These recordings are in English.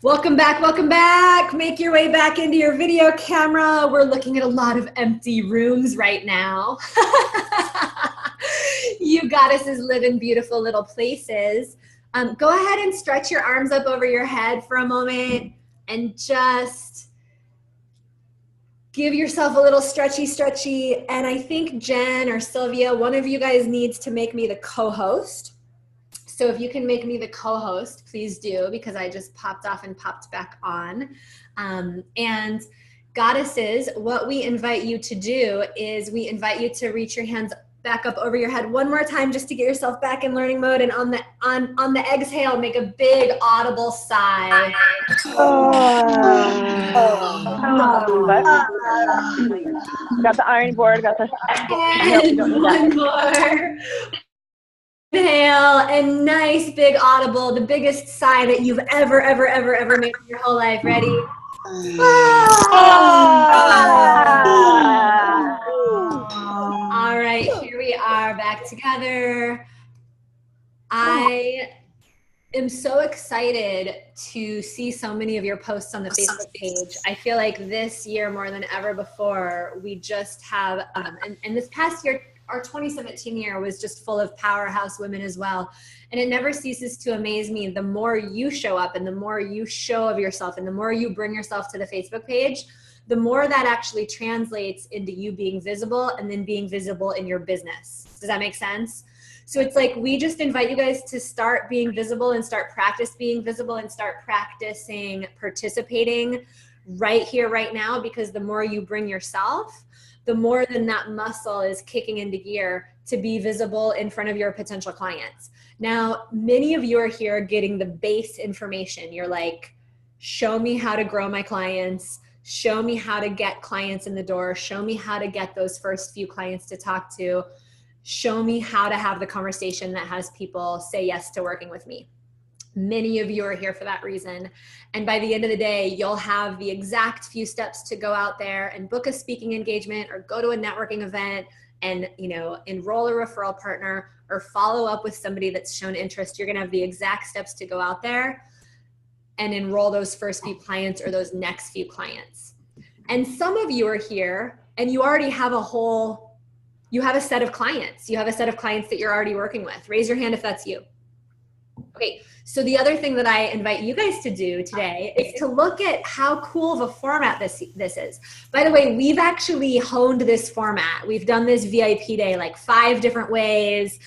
Welcome back, welcome back. Make your way back into your video camera. We're looking at a lot of empty rooms right now. You goddesses live in beautiful little places. Go ahead and stretch your arms up over your head for a moment and just give yourself a little stretchy. And I think Jen or Sylvia, one of you guys needs to make me the co-host. So if you can make me the co-host, please do, because I just popped off and popped back on. And goddesses, what we invite you to do is we invite you to reach your hands back up over your head one more time just to get yourself back in learning mode. And on the exhale, make a big audible sigh. Got the iron board, got the... And one more. Inhale and nice big audible, the biggest sigh that you've ever made in your whole life. Ready? All right, here we are back together. I am so excited to see so many of your posts on the Facebook page. I feel like this year more than ever before, we just have, and this past year, our 2017 year was just full of powerhouse women as well. And it never ceases to amaze me. The more you show up and the more you show of yourself and the more you bring yourself to the Facebook page, the more that actually translates into you being visible and then being visible in your business. Does that make sense? So it's like, we just invite you guys to start being visible and start practice being visible and start practicing participating right here, right now, because the more you bring yourself, the more than that muscle is kicking into gear to be visible in front of your potential clients. Now, many of you are here getting the base information. You're like, show me how to grow my clients, show me how to get clients in the door, show me how to get those first few clients to talk to, show me how to have the conversation that has people say yes to working with me. Many of you are here for that reason. And by the end of the day, you'll have the exact few steps to go out there and book a speaking engagement or go to a networking event and, enroll a referral partner or follow up with somebody that's shown interest. You're going to have the exact steps to go out there and enroll those first few clients or those next few clients. And some of you are here and you already have you have a set of clients. You have a set of clients that you're already working with. Raise your hand if that's you. Okay, so the other thing that I invite you guys to do today is to look at how cool of a format this is. By the way, we've actually honed this format. We've done this VIP day like 5 different ways,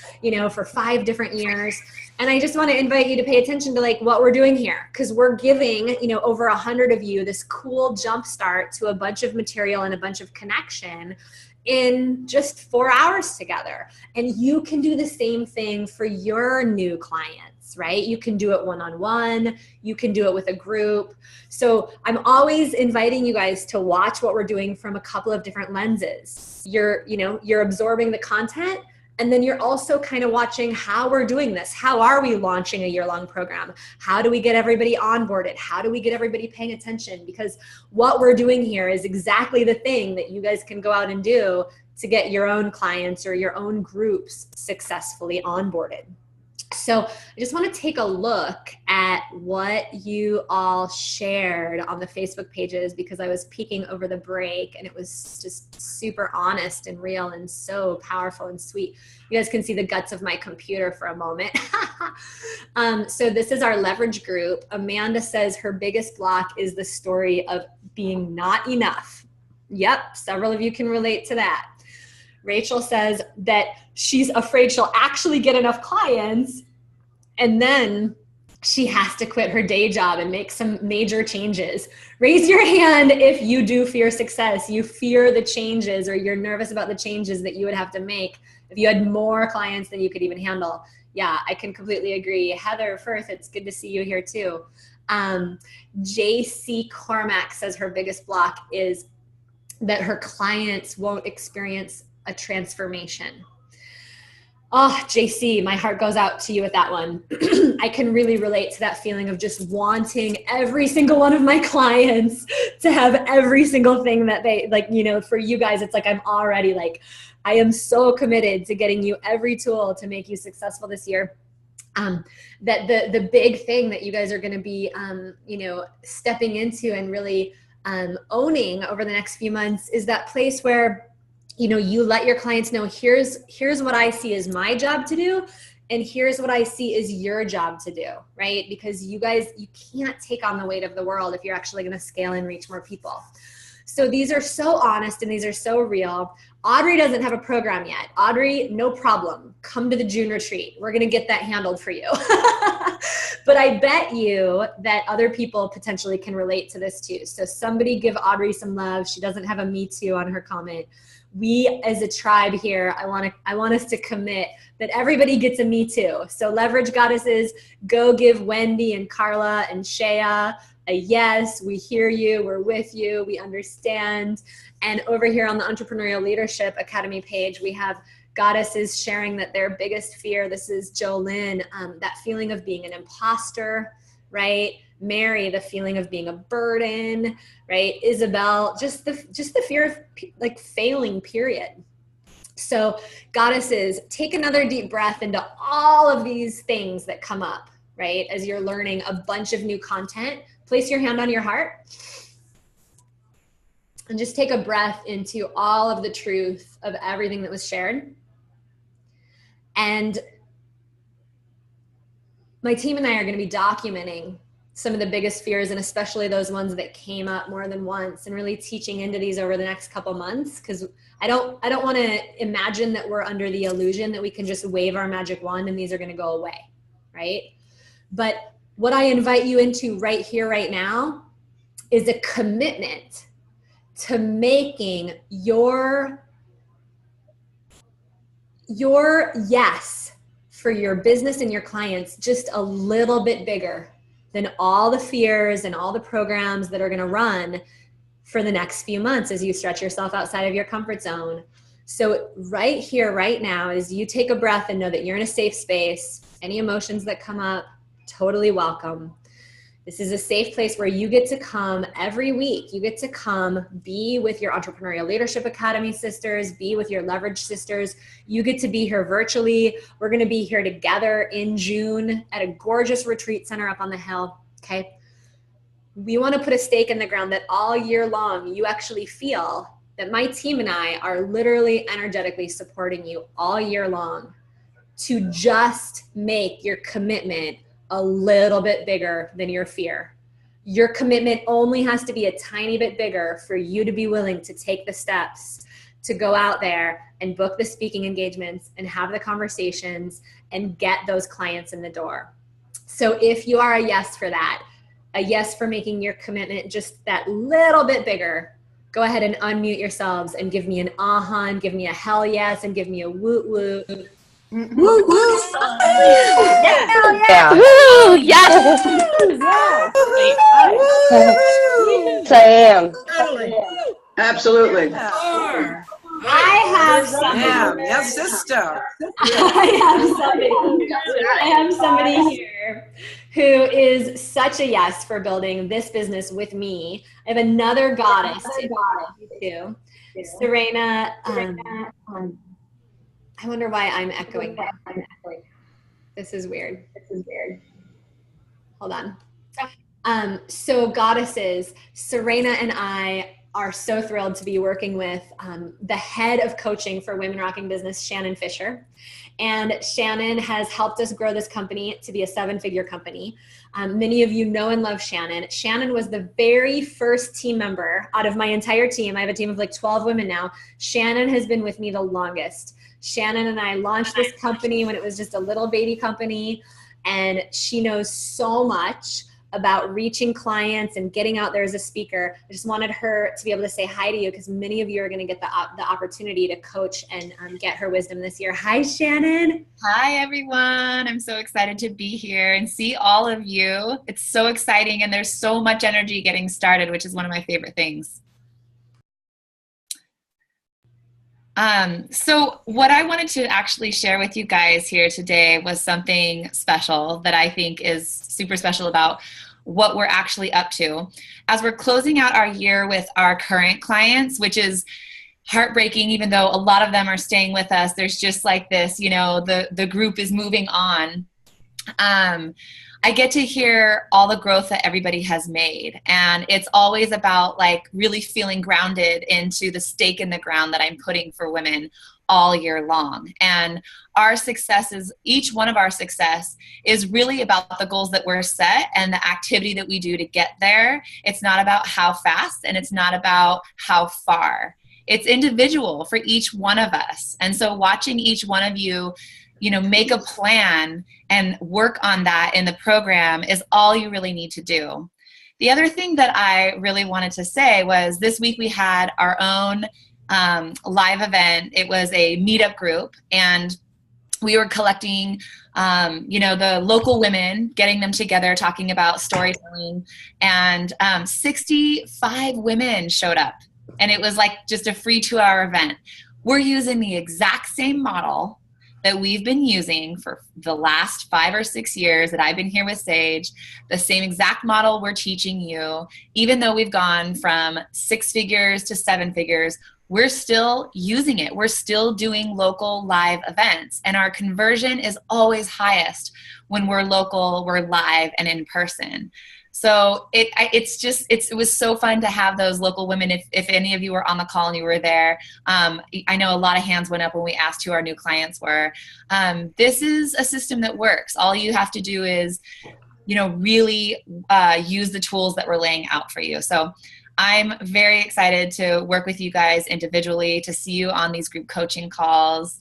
for 5 different years. And I just want to invite you to pay attention to like what we're doing here, because we're giving, over 100 of you this cool jump start to a bunch of material and a bunch of connection in just 4 hours together. And you can do the same thing for your new clients, right? You can do it one-on-one, you can do it with a group. So I'm always inviting you guys to watch what we're doing from a couple of different lenses. You're absorbing the content, and then you're also kind of watching how we're doing this. How are we launching a year-long program? How do we get everybody onboarded? How do we get everybody paying attention? Because what we're doing here is exactly the thing that you guys can go out and do to get your own clients or your own groups successfully onboarded. So I just want to take a look at what you all shared on the Facebook pages, because I was peeking over the break and it was just super honest and real and so powerful and sweet. You guys can see the guts of my computer for a moment. So this is our leverage group. Amanda says her biggest block is the story of being not enough. Yep, several of you can relate to that. Rachel says that she's afraid she'll actually get enough clients and then she has to quit her day job and make some major changes. Raise your hand if you do fear success. You fear the changes, or you're nervous about the changes that you would have to make if you had more clients than you could even handle. Yeah, I can completely agree. Heather Firth, it's good to see you here too. JC Cormack says her biggest block is that her clients won't experience a transformation. Oh, JC, my heart goes out to you with that one. I can really relate to that feeling of just wanting every single one of my clients to have every single thing that they, for you guys, it's like I'm already I am so committed to getting you every tool to make you successful this year. that the big thing that you guys are going to be, stepping into and really owning over the next few months is that place where, you let your clients know, here's what I see as my job to do. And here's what I see is your job to do, right? Because you can't take on the weight of the world if you're actually going to scale and reach more people. So these are so honest and these are so real. Audrey doesn't have a program yet. Audrey, no problem. Come to the June retreat. We're going to get that handled for you. But I bet you that other people potentially can relate to this too. So somebody give Audrey some love. She doesn't have a me too on her comment. We as a tribe here, I want us to commit that everybody gets a me too. So Leverage Goddesses, go give Wendy and Carla and Shea a yes. We hear you. We're with you. We understand. And over here on the Entrepreneurial Leadership Academy page, we have goddesses sharing that their biggest fear, this is Jolynn, that feeling of being an imposter, right? Mary, the feeling of being a burden, right? Isabel, just the fear of like failing, period. So goddesses, take another deep breath into all of these things that come up, right? As you're learning a bunch of new content, place your hand on your heart and just take a breath into all of the truth of everything that was shared. And my team and I are going to be documenting some of the biggest fears, and especially those ones that came up more than once, and really teaching into these over the next couple months. Because I don't want to imagine that we're under the illusion that we can just wave our magic wand and these are going to go away, right? But what I invite you into right here, right now, is a commitment to making your yes for your business and your clients just a little bit bigger than all the fears and all the programs that are going to run for the next few months as you stretch yourself outside of your comfort zone. So right here, right now, is you take a breath and know that you're in a safe space. Any emotions that come up, totally welcome. This is a safe place where you get to come every week. You get to come be with your Entrepreneurial Leadership Academy sisters, be with your Leverage sisters. You get to be here virtually. We're going to be here together in June at a gorgeous retreat center up on the hill. Okay. We want to put a stake in the ground that all year long, you actually feel that my team and I are literally energetically supporting you all year long to just make your commitment a little bit bigger than your fear. Your commitment only has to be a tiny bit bigger for you to be willing to take the steps to go out there and book the speaking engagements and have the conversations and get those clients in the door. So if you are a yes for that, a yes for making your commitment just that little bit bigger, go ahead and unmute yourselves and give me an uh-huh, and give me a hell yes, and give me a woot woot. Woo woo! Yeah. Woo! Yes! Sam. Absolutely. I have somebody. Yeah, yes, sister. I have somebody here who is such a yes for building this business with me. I have another goddess too, Serena. I wonder why I'm echoing. This is weird. Hold on. So goddesses, Serena and I are so thrilled to be working with the head of coaching for Women Rocking Business, Shannon Fisher. And Shannon has helped us grow this company to be a 7-figure company. Many of you know and love Shannon. Shannon was the very first team member out of my entire team. I have a team of like 12 women now. Shannon has been with me the longest. Shannon and I launched this company when it was just a little baby company, and she knows so much about reaching clients and getting out there as a speaker. I just wanted her to be able to say hi to you because many of you are going to get the opportunity to coach and get her wisdom this year. Hi, Shannon. Hi, everyone. I'm so excited to be here and see all of you. It's so exciting, and there's so much energy getting started, which is one of my favorite things. So what I wanted to actually share with you guys here today was something special that I think is super special about what we're actually up to. As we're closing out our year with our current clients, which is heartbreaking, even though a lot of them are staying with us, there's just like this, you know, the group is moving on. I get to hear all the growth that everybody has made. And it's always about like really feeling grounded into the stake in the ground that I'm putting for women all year long. And our success is, each one of our success is really about the goals that we're set and the activity that we do to get there. It's not about how fast, and it's not about how far. It's individual for each one of us. And so watching each one of you, you know, make a plan and work on that in the program is all you really need to do. The other thing that I really wanted to say was this week we had our own live event. It was a meetup group, and we were collecting, you know, the local women, getting them together, talking about storytelling, and 65 women showed up, and it was like just a free 2-hour event. We're using the exact same model that we've been using for the last 5 or 6 years that I've been here with Sage, the same exact model we're teaching you. Even though we've gone from 6 figures to 7 figures, we're still using it. We're still doing local live events, and our conversion is always highest when we're local, we're live and in person. So it was so fun to have those local women. If any of you were on the call and you were there, I know a lot of hands went up when we asked who our new clients were. This is a system that works. All you have to do is, you know, really use the tools that we're laying out for you. So I'm very excited to work with you guys individually, to see you on these group coaching calls.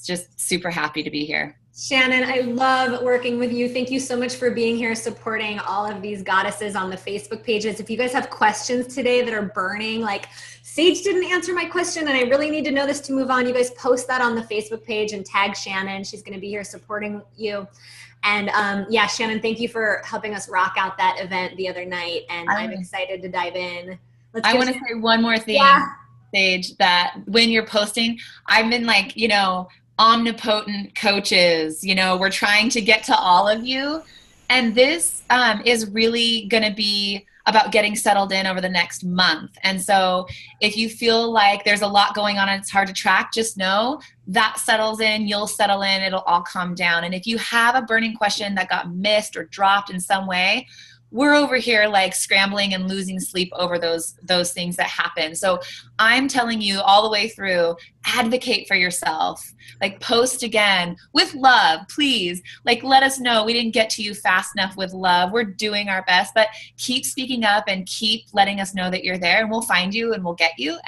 Just super happy to be here. Shannon, I love working with you. Thank you so much for being here, supporting all of these goddesses on the Facebook pages. If you guys have questions today that are burning, like Sage didn't answer my question and I really need to know this to move on, you guys post that on the Facebook page and tag Shannon. She's going to be here supporting you. And yeah, Shannon, thank you for helping us rock out that event the other night. And I'm excited to dive in. I want to say one more thing, Sage, that when you're posting, I've been like, you know, omnipotent coaches, you know, we're trying to get to all of you. And this is really going to be about getting settled in over the next month. And so if you feel like there's a lot going on and it's hard to track, just know that settles in, you'll settle in, it'll all calm down. And if you have a burning question that got missed or dropped in some way, we're over here like scrambling and losing sleep over those things that happen. So I'm telling you all the way through, advocate for yourself, like post again with love, please. Like let us know we didn't get to you fast enough with love. We're doing our best, but keep speaking up and keep letting us know that you're there, and we'll find you and we'll get you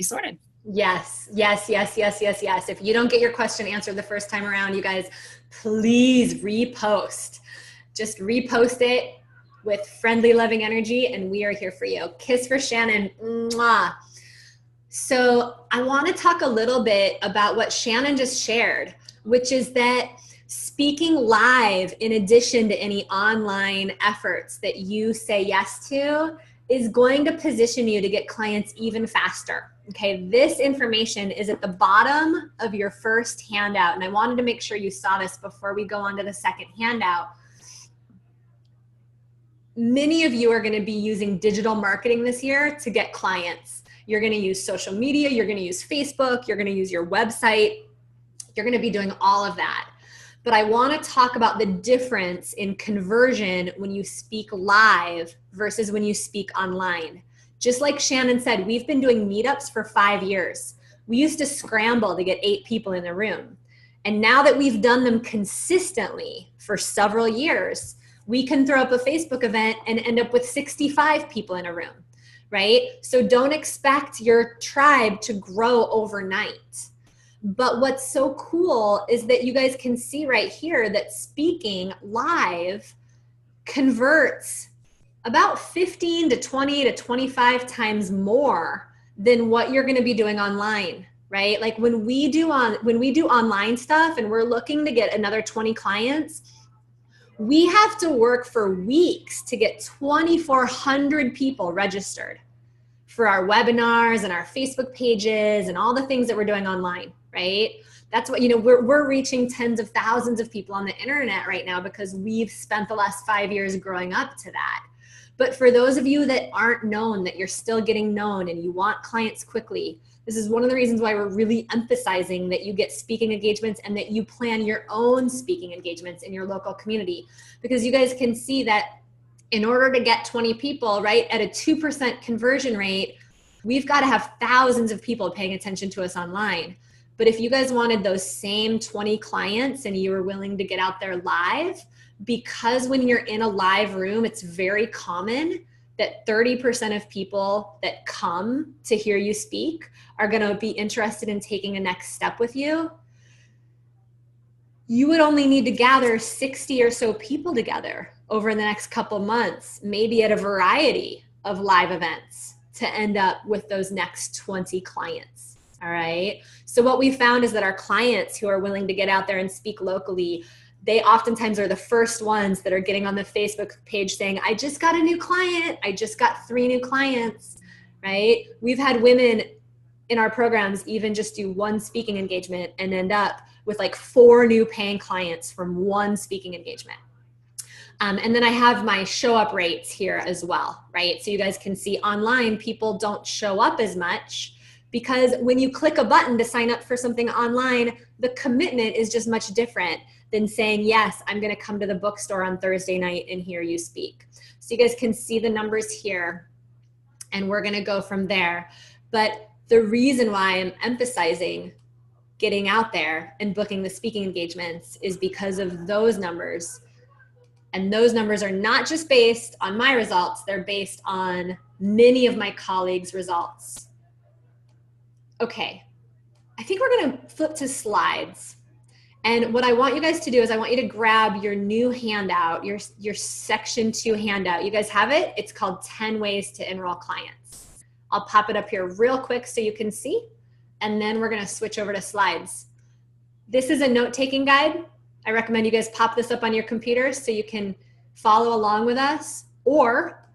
sorted. Yes, yes, yes, yes, yes, yes. If you don't get your question answered the first time around, you guys, please repost. Just repost it with friendly, loving energy, and we are here for you. Kiss for Shannon. Mwah. So I want to talk a little bit about what Shannon just shared, which is that speaking live, in addition to any online efforts that you say yes to, is going to position you to get clients even faster. Okay, this information is at the bottom of your first handout, and I wanted to make sure you saw this before we go on to the second handout. Many of you are going to be using digital marketing this year to get clients. You're going to use social media, you're going to use Facebook, you're going to use your website, you're going to be doing all of that. But I want to talk about the difference in conversion when you speak live versus when you speak online. Just like Shannon said, we've been doing meetups for 5 years. We used to scramble to get 8 people in the room. And now that we've done them consistently for several years, we can throw up a Facebook event and end up with 65 people in a room, right? So don't expect your tribe to grow overnight. But what's so cool is that you guys can see right here that speaking live converts about 15 to 20 to 25 times more than what you're going to be doing online, right? Like when we do online stuff and we're looking to get another 20 clients, we have to work for weeks to get 2,400 people registered for our webinars and our Facebook pages and all the things that we're doing online, right? That's what, you know, we're reaching tens of thousands of people on the internet right now because we've spent the last 5 years growing up to that. But for those of you that aren't known, that you're still getting known and you want clients quickly, This is one of the reasons why we're really emphasizing that you get speaking engagements and that you plan your own speaking engagements in your local community, because you guys can see that in order to get 20 people, right, at a 2% conversion rate, we've got to have thousands of people paying attention to us online. But if you guys wanted those same 20 clients and you were willing to get out there live, because when you're in a live room, it's very common that 30% of people that come to hear you speak are going to be interested in taking a next step with you. You would only need to gather 60 or so people together over the next couple months, maybe at a variety of live events, to end up with those next 20 clients. All right. So what we found is that our clients who are willing to get out there and speak locally, they oftentimes are the first ones that are getting on the Facebook page saying, I just got a new client. I just got 3 new clients, right? We've had women in our programs even just do 1 speaking engagement and end up with like 4 new paying clients from 1 speaking engagement. And then I have my show up rates here as well, right? So you guys can see online, people don't show up as much because when you click a button to sign up for something online, the commitment is just much different than saying, yes, I'm going to come to the bookstore on Thursday night and hear you speak. So you guys can see the numbers here, and we're going to go from there. But the reason why I'm emphasizing getting out there and booking the speaking engagements is because of those numbers. And those numbers are not just based on my results, they're based on many of my colleagues' results. Okay, I think we're going to flip to slides. And what I want you guys to do is I want you to grab your new handout, your section 2 handout. You guys have it? It's called 10 Ways to Enroll Clients. I'll pop it up here real quick so you can see, and then we're going to switch over to slides. This is a note-taking guide. I recommend you guys pop this up on your computer so you can follow along with us, or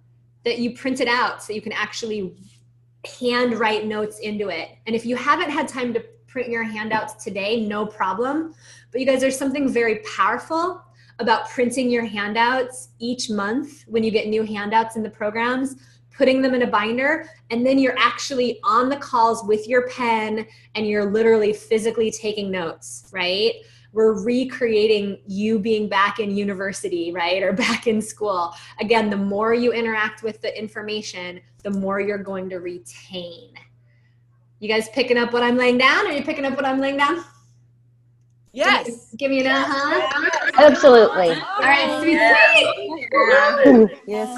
that you print it out so you can actually handwrite notes into it. And if you haven't had time to print your handouts today, no problem. But you guys, there's something very powerful about printing your handouts each month when you get new handouts in the programs, putting them in a binder, and then you're actually on the calls with your pen and you're literally physically taking notes, right? We're recreating you being back in university, right? Or back in school. Again, the more you interact with the information, the more you're going to retain. You guys picking up what I'm laying down? Are you picking up what I'm laying down? Yes. Give me an uh-huh. Absolutely. All right, sweet. Yes.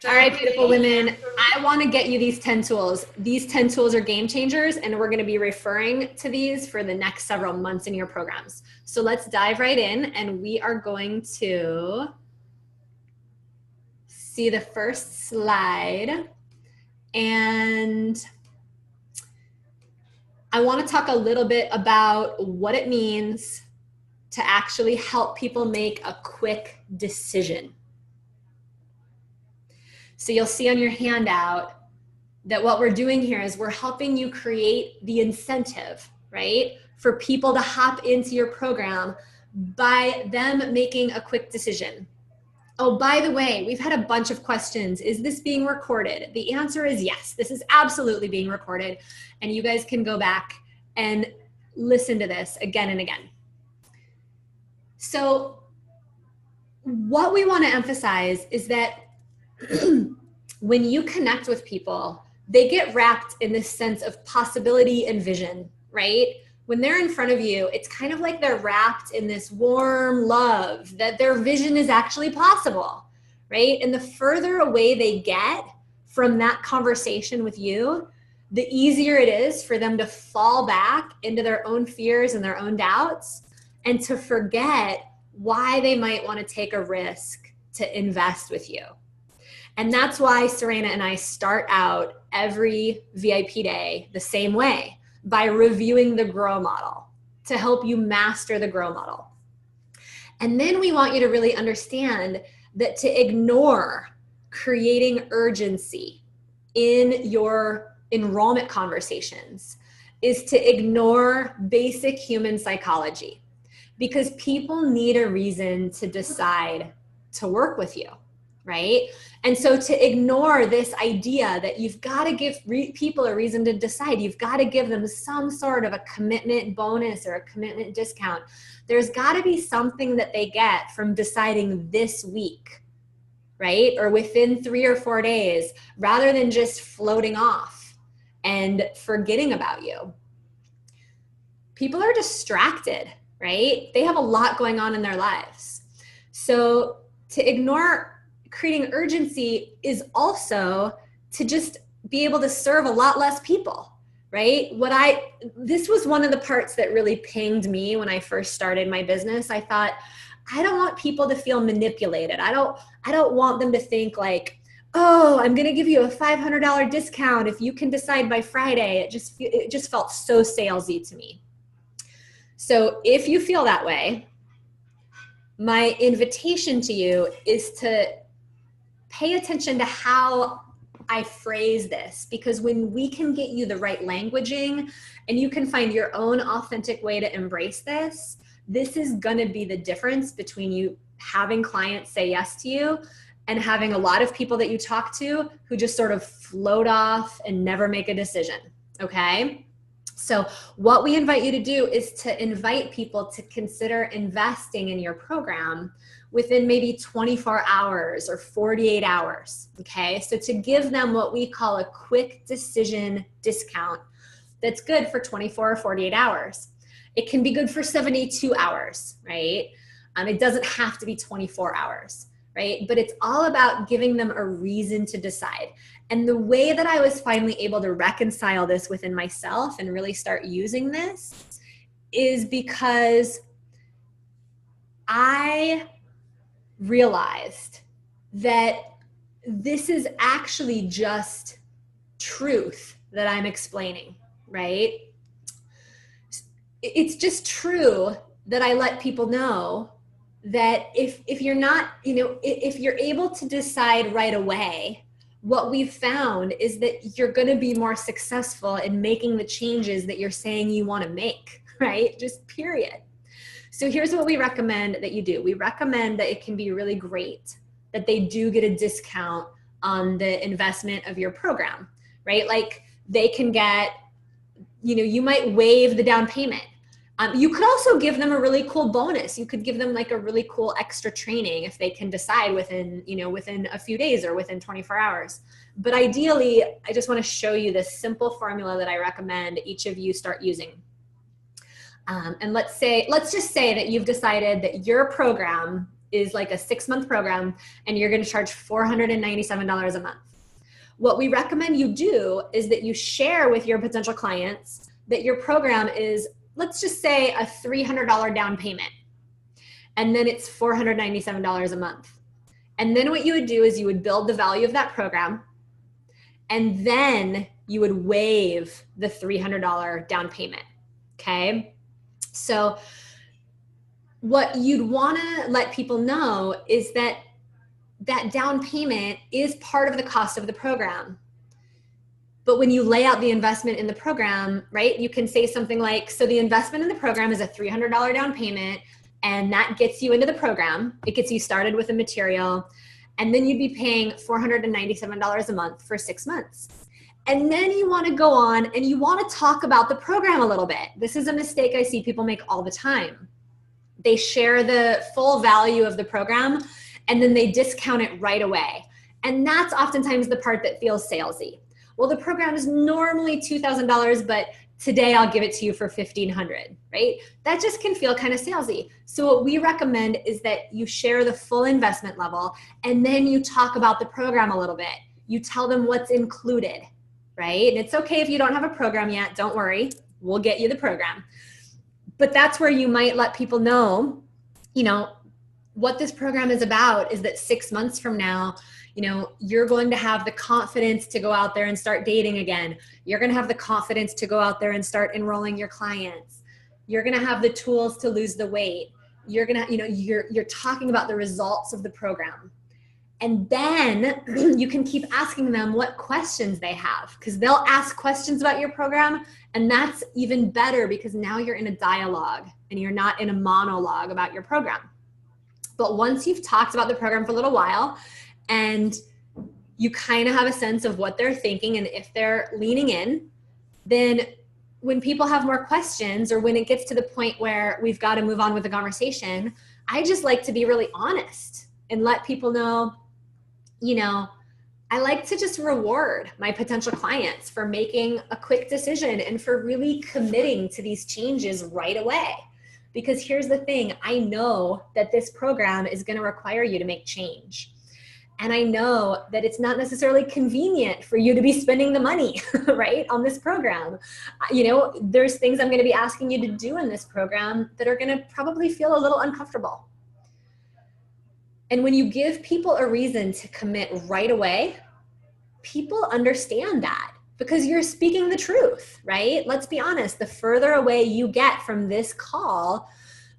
All right, beautiful women. I want to get you these 10 tools. These 10 tools are game changers, and we're going to be referring to these for the next several months in your programs. So let's dive right in, and we are going to see the first slide. And I want to talk a little bit about what it means to actually help people make a quick decision. So you'll see on your handout that what we're doing here is we're helping you create the incentive, right, for people to hop into your program by them making a quick decision. Oh, by the way, we've had a bunch of questions. Is this being recorded? The answer is yes, this is absolutely being recorded. And you guys can go back and listen to this again and again. So what we want to emphasize is that when you connect with people, they get wrapped in this sense of possibility and vision, right? When they're in front of you, it's kind of like they're wrapped in this warm love that their vision is actually possible, right? And the further away they get from that conversation with you, the easier it is for them to fall back into their own fears and their own doubts and to forget why they might want to take a risk to invest with you. And that's why Serena and I start out every VIP day the same way, by reviewing the GROW model to help you master the GROW model. And then we want you to really understand that to ignore creating urgency in your enrollment conversations is to ignore basic human psychology, because people need a reason to decide to work with you. right? And so to ignore this idea that you've got to give people a reason to decide, you've got to give them some sort of a commitment bonus or a commitment discount. There's got to be something that they get from deciding this week, right? Or within 3 or 4 days, rather than just floating off and forgetting about you. People are distracted, right? They have a lot going on in their lives. So to ignore creating urgency is also to just be able to serve a lot less people, right? This was one of the parts that really pinged me when I first started my business. I thought, I don't want people to feel manipulated. I don't want them to think oh, I'm going to give you a $500 discount if you can decide by Friday. It just felt so salesy to me. So if you feel that way, my invitation to you is to pay attention to how I phrase this, because when we can get you the right languaging and you can find your own authentic way to embrace this, this is going to be the difference between you having clients say yes to you and having a lot of people that you talk to who just sort of float off and never make a decision. Okay? So what we invite you to do is to invite people to consider investing in your program within maybe 24 hours or 48 hours, okay? So to give them what we call a quick decision discount that's good for 24 or 48 hours. It can be good for 72 hours, right? It doesn't have to be 24 hours, right? But it's all about giving them a reason to decide. And the way that I was finally able to reconcile this within myself and really start using this is because I realized that this is actually just truth that I'm explaining, right? It's just true that I let people know that if you're not, if you're able to decide right away, what we've found is that you're going to be more successful in making the changes that you're saying you want to make, right? Just period. So here's what we recommend that you do. We recommend that it can be really great that they do get a discount on the investment of your program, right? Like they can get, you might waive the down payment. You could also give them a really cool bonus. You could give them like a really cool extra training if they can decide within a few days or within 24 hours. But ideally, I just want to show you this simple formula that I recommend each of you start using. And let's just say that you've decided that your program is like a 6-month program and you're going to charge $497 a month. What we recommend you do is that you share with your potential clients that your program is, let's just say, a $300 down payment. And then it's $497 a month. And then what you would do is you would build the value of that program. And then you would waive the $300 down payment. Okay? So what you'd want to let people know is that that down payment is part of the cost of the program. But when you lay out the investment in the program, right, you can say something like, so the investment in the program is a $300 down payment, and that gets you into the program. It gets you started with the material. And then you'd be paying $497 a month for 6 months. And then you want to go on and you want to talk about the program a little bit. This is a mistake I see people make all the time. They share the full value of the program and then they discount it right away. And that's oftentimes the part that feels salesy. Well, the program is normally $2,000, but today I'll give it to you for $1,500, right? That just can feel kind of salesy. So what we recommend is that you share the full investment level and then you talk about the program a little bit. You tell them what's included, right? And it's okay if you don't have a program yet, don't worry, we'll get you the program. But that's where you might let people know, what this program is about is that 6 months from now, you're going to have the confidence to go out there and start dating again. You're going to have the confidence to go out there and start enrolling your clients. You're going to have the tools to lose the weight. You're going to, you're talking about the results of the program. And then you can keep asking them what questions they have, because they'll ask questions about your program. And that's even better because now you're in a dialogue and you're not in a monologue about your program. But once you've talked about the program for a little while and you kind of have a sense of what they're thinking. And if they're leaning in, then when people have more questions or when it gets to the point where we've got to move on with the conversation, I just like to be really honest and let people know, you know, I like to just reward my potential clients for making a quick decision and for really committing to these changes right away. Because here's the thing, I know that this program is going to require you to make change. And I know that it's not necessarily convenient for you to be spending the money, right, on this program. You know, there's things I'm going to be asking you to do in this program that are going to probably feel a little uncomfortable. And when you give people a reason to commit right away, people understand that because you're speaking the truth, right? Let's be honest, the further away you get from this call,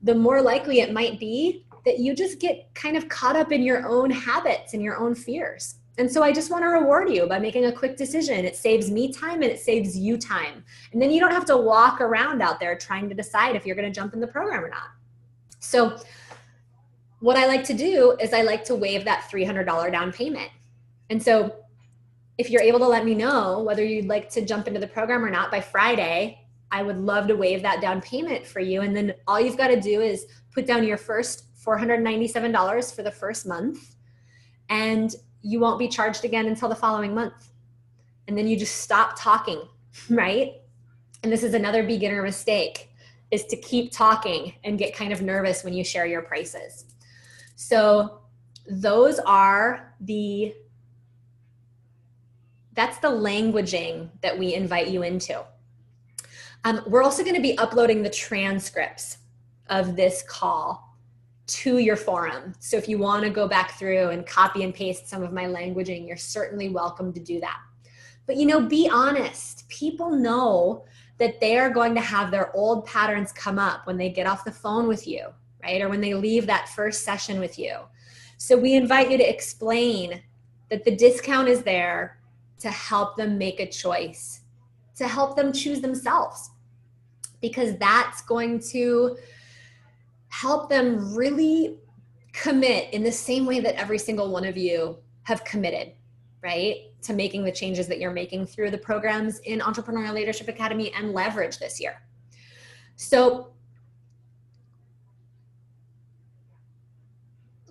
the more likely it might be that you just get kind of caught up in your own habits and your own fears. And so I just want to reward you by making a quick decision. It saves me time and it saves you time. And then you don't have to walk around out there trying to decide if you're going to jump in the program or not. So what I like to do is I like to waive that $300 down payment. And so if you're able to let me know whether you'd like to jump into the program or not by Friday, I would love to waive that down payment for you. And then all you've got to do is put down your first $497 for the first month, and you won't be charged again until the following month. And then you just stop talking, right? And this is another beginner mistake, is to keep talking and get kind of nervous when you share your prices. So those are that's the languaging that we invite you into. We're also going to be uploading the transcripts of this call to your forum. So if you want to go back through and copy and paste some of my languaging, you're certainly welcome to do that. But, you know, be honest. People know that they are going to have their old patterns come up when they get off the phone with you, right? Or when they leave that first session with you. So we invite you to explain that the discount is there to help them make a choice, to help them choose themselves, because that's going to help them really commit in the same way that every single one of you have committed, right, to making the changes that you're making through the programs in Entrepreneurial Leadership Academy and Leverage this year. So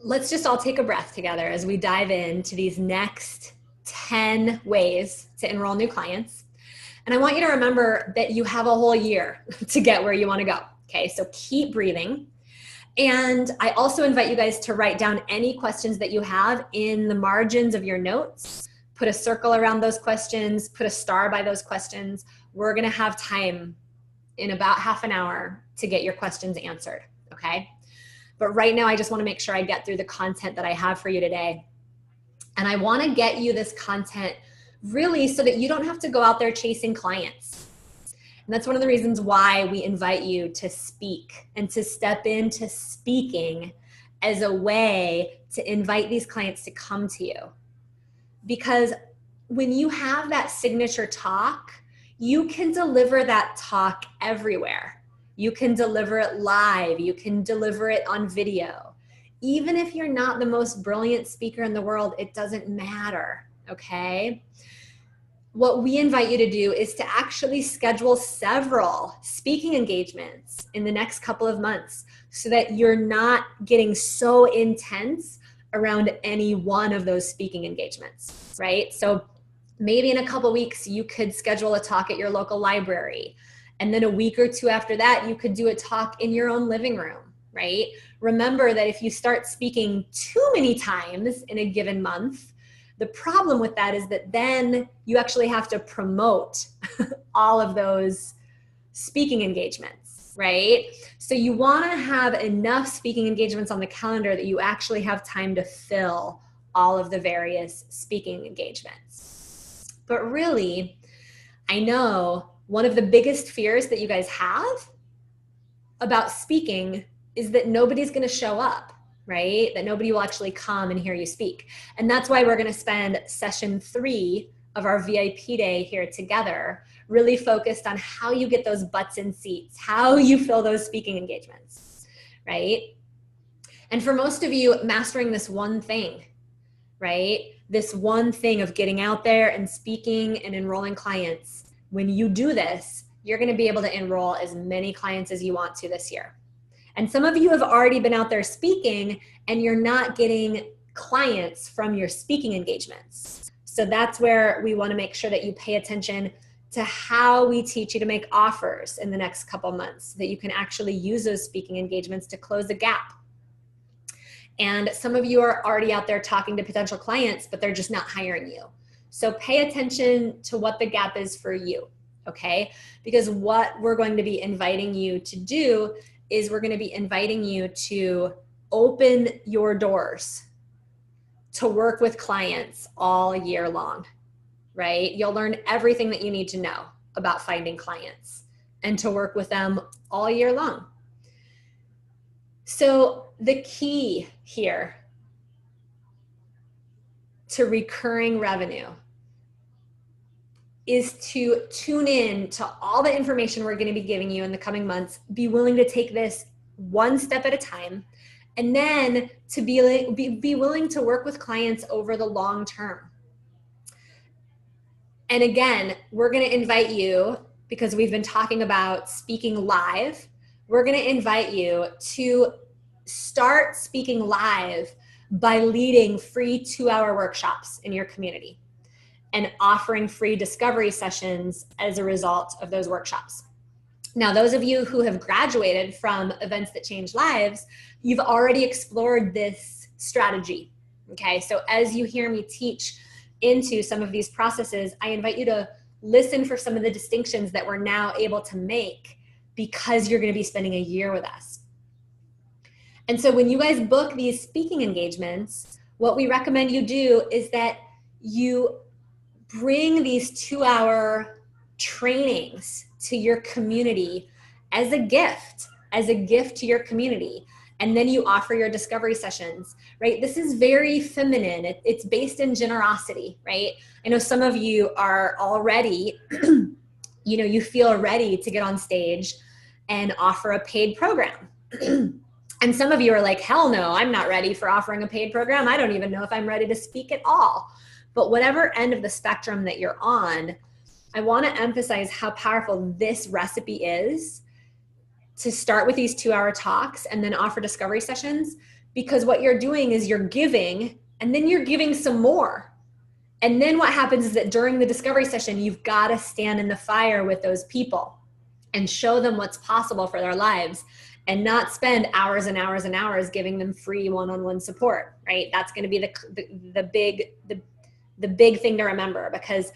let's just all take a breath together as we dive into these next 10 ways to enroll new clients. And I want you to remember that you have a whole year to get where you want to go. Okay, so keep breathing. And I also invite you guys to write down any questions that you have in the margins of your notes. Put a circle around those questions, put a star by those questions. We're going to have time in about half an hour to get your questions answered, okay? But right now, I just want to make sure I get through the content that I have for you today. And I want to get you this content really so that you don't have to go out there chasing clients. And that's one of the reasons why we invite you to speak and to step into speaking as a way to invite these clients to come to you. Because when you have that signature talk, you can deliver that talk everywhere. You can deliver it live. You can deliver it on video. Even if you're not the most brilliant speaker in the world, it doesn't matter, okay? What we invite you to do is to actually schedule several speaking engagements in the next couple of months so that you're not getting so intense around any one of those speaking engagements, right? So maybe in a couple weeks, you could schedule a talk at your local library. And then a week or two after that, you could do a talk in your own living room, right? Remember that if you start speaking too many times in a given month, the problem with that is that then you actually have to promote all of those speaking engagements, right? So you want to have enough speaking engagements on the calendar that you actually have time to fill all of the various speaking engagements. But really, I know one of the biggest fears that you guys have about speaking is that nobody's going to show up, right? That nobody will actually come and hear you speak. And that's why we're going to spend session 3 of our VIP day here together, really focused on how you get those butts in seats, how you fill those speaking engagements, right? And for most of you, mastering this one thing right? This one thing of getting out there and speaking and enrolling clients. When you do this, you're going to be able to enroll as many clients as you want to this year. And some of you have already been out there speaking and you're not getting clients from your speaking engagements. So that's where we want to make sure that you pay attention to how we teach you to make offers in the next couple months, so that you can actually use those speaking engagements to close the gap. And some of you are already out there talking to potential clients, but they're just not hiring you. So pay attention to what the gap is for you, okay? Because what we're going to be inviting you to do is we're going to be inviting you to open your doors to work with clients all year long, right? You'll learn everything that you need to know about finding clients and to work with them all year long. So the key here to recurring revenue is to tune in to all the information we're going to be giving you in the coming months. Be willing to take this one step at a time, and then to be willing to work with clients over the long term. And again, we're going to invite you, because we've been talking about speaking live, we're going to invite you to start speaking live by leading free 2-hour workshops in your community and offering free discovery sessions as a result of those workshops. Now, those of you who have graduated from Events That Change Lives, you've already explored this strategy, okay? So as you hear me teach into some of these processes, I invite you to listen for some of the distinctions that we're now able to make because you're going to be spending a year with us. And so when you guys book these speaking engagements, what we recommend you do is that you bring these 2-hour trainings to your community as a gift to your community. And then you offer your discovery sessions, right? This is very feminine. It's based in generosity, right? I know some of you are already, you feel ready to get on stage and offer a paid program. And some of you are like, hell no, I'm not ready for offering a paid program. I don't even know if I'm ready to speak at all. But whatever end of the spectrum that you're on, I want to emphasize how powerful this recipe is to start with these 2-hour talks and then offer discovery sessions, because what you're doing is you're giving and then you're giving some more. And then what happens is that during the discovery session, you've got to stand in the fire with those people and show them what's possible for their lives and not spend hours and hours and hours giving them free one-on-one support, right? That's going to be the big thing to remember, because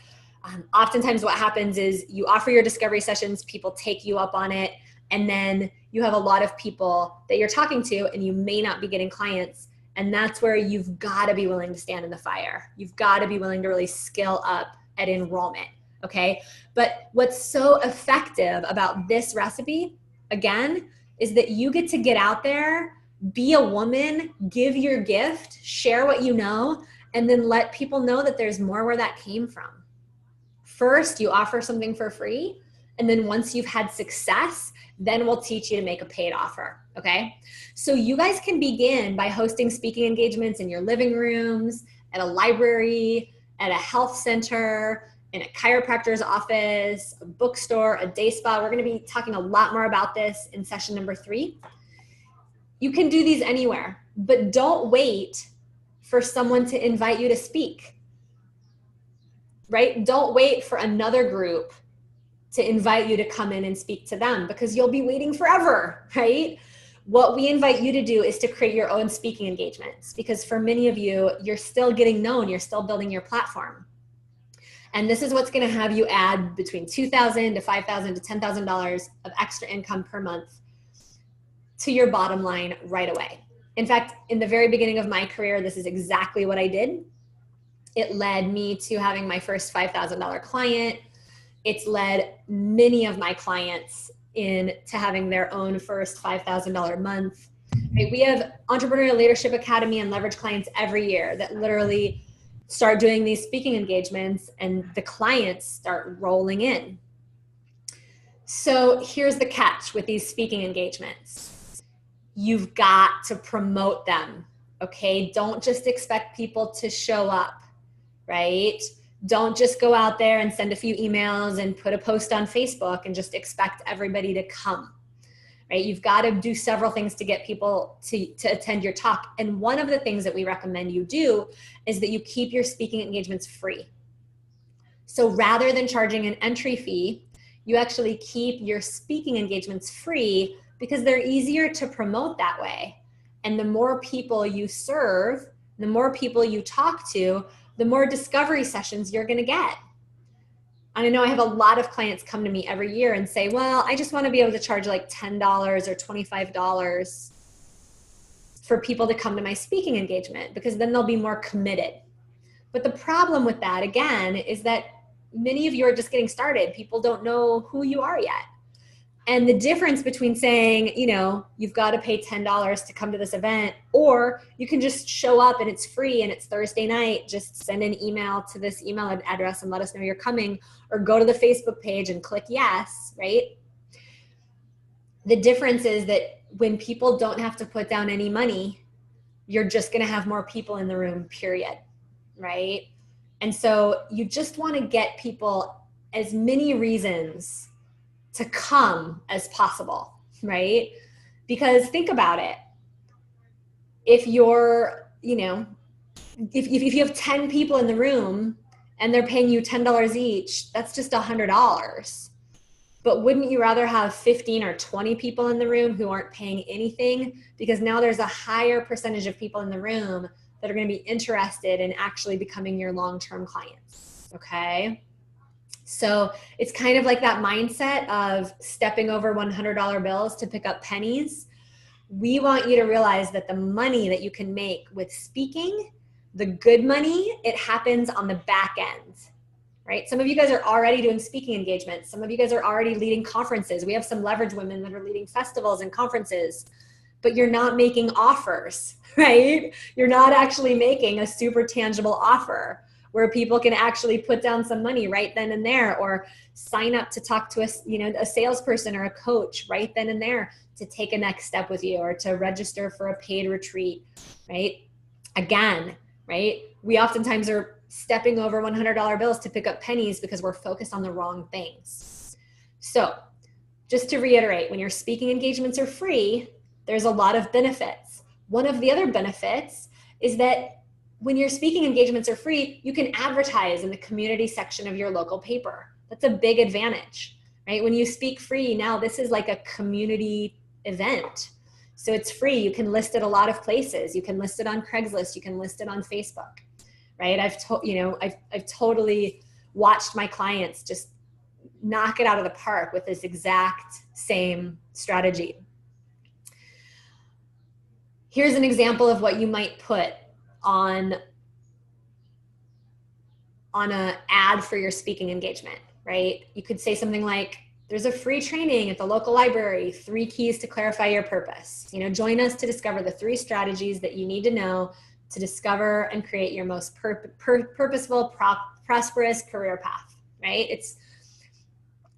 oftentimes what happens is you offer your discovery sessions, people take you up on it, and then you have a lot of people that you're talking to and you may not be getting clients. And that's where you've got to be willing to stand in the fire. You've got to be willing to really skill up at enrollment, okay? But what's so effective about this recipe, again, is that you get to get out there, be a woman, give your gift, share what you know, and then let people know that there's more where that came from. First, you offer something for free, and then once you've had success, then we'll teach you to make a paid offer, okay? So you guys can begin by hosting speaking engagements in your living rooms, at a library, at a health center, in a chiropractor's office, a bookstore, a day spa. We're gonna be talking a lot more about this in session number 3. You can do these anywhere, but don't wait for someone to invite you to speak, right? Don't wait for another group to invite you to come in and speak to them, because you'll be waiting forever, right? What we invite you to do is to create your own speaking engagements, because for many of you, you're still getting known, you're still building your platform. And this is what's gonna have you add between $2,000 to $5,000 to $10,000 of extra income per month to your bottom line right away. In fact, in the very beginning of my career, this is exactly what I did. It led me to having my first $5,000 client. It's led many of my clients into having their own first $5,000 month. Right? We have Entrepreneurial Leadership Academy and Leverage clients every year that literally start doing these speaking engagements and the clients start rolling in. So here's the catch with these speaking engagements. You've got to promote them Okay, don't just expect people to show up, right? Don't just go out there and send a few emails and put a post on Facebook and just expect everybody to come, right? You've got to do several things to get people to attend your talk. And one of the things that we recommend you do is that you keep your speaking engagements free. So rather than charging an entry fee, you actually keep your speaking engagements free because they're easier to promote that way. And the more people you serve, the more people you talk to, the more discovery sessions you're going to get. And I know I have a lot of clients come to me every year and say, well, I just want to be able to charge like $10 or $25 for people to come to my speaking engagement because then they'll be more committed. But the problem with that, again, is that many of you are just getting started. People don't know who you are yet. And the difference between saying, you know, you've got to pay $10 to come to this event, or you can just show up and it's free and it's Thursday night, just send an email to this email address and let us know you're coming, or go to the Facebook page and click yes, right? The difference is that when people don't have to put down any money, you're just going to have more people in the room, period, right? And so you just want to get people as many reasons to come as possible, right? Because think about it. If you're, you know, if you have 10 people in the room and they're paying you $10 each, that's just $100. But wouldn't you rather have 15 or 20 people in the room who aren't paying anything? Because now there's a higher percentage of people in the room that are going to be interested in actually becoming your long-term clients, okay? So it's kind of like that mindset of stepping over $100 bills to pick up pennies. We want you to realize that the money that you can make with speaking, the good money, it happens on the back end, right? Some of you guys are already doing speaking engagements. Some of you guys are already leading conferences. We have some leverage women that are leading festivals and conferences, but you're not making offers, right? You're not actually making a super tangible offer where people can actually put down some money right then and there, or sign up to talk to a salesperson or a coach right then and there to take a next step with you, or to register for a paid retreat, right? Again, right? We oftentimes are stepping over $100 bills to pick up pennies because we're focused on the wrong things. So just to reiterate, when your speaking engagements are free, there's a lot of benefits. One of the other benefits is that when your speaking engagements are free, you can advertise in the community section of your local paper. That's a big advantage, right? When you speak free, now this is like a community event. So it's free. You can list it a lot of places. You can list it on Craigslist. You can list it on Facebook, right? I've totally watched my clients just knock it out of the park with this exact same strategy. Here's an example of what you might put on an ad for your speaking engagement, right? You could say something like, there's a free training at the local library, 3 keys to clarify your purpose. You know, join us to discover the 3 strategies that you need to know to discover and create your most purposeful, prosperous career path, right? It's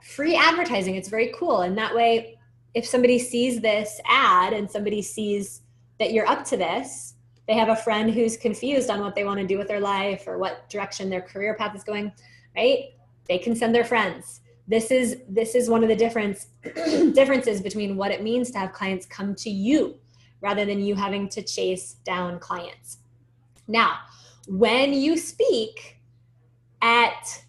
free advertising. It's very cool. And that way, if somebody sees this ad and somebody sees that you're up to this, they have a friend who's confused on what they want to do with their life or what direction their career path is going, right? They can send their friends. This is one of the differences between what it means to have clients come to you rather than you having to chase down clients. Now, when you speak at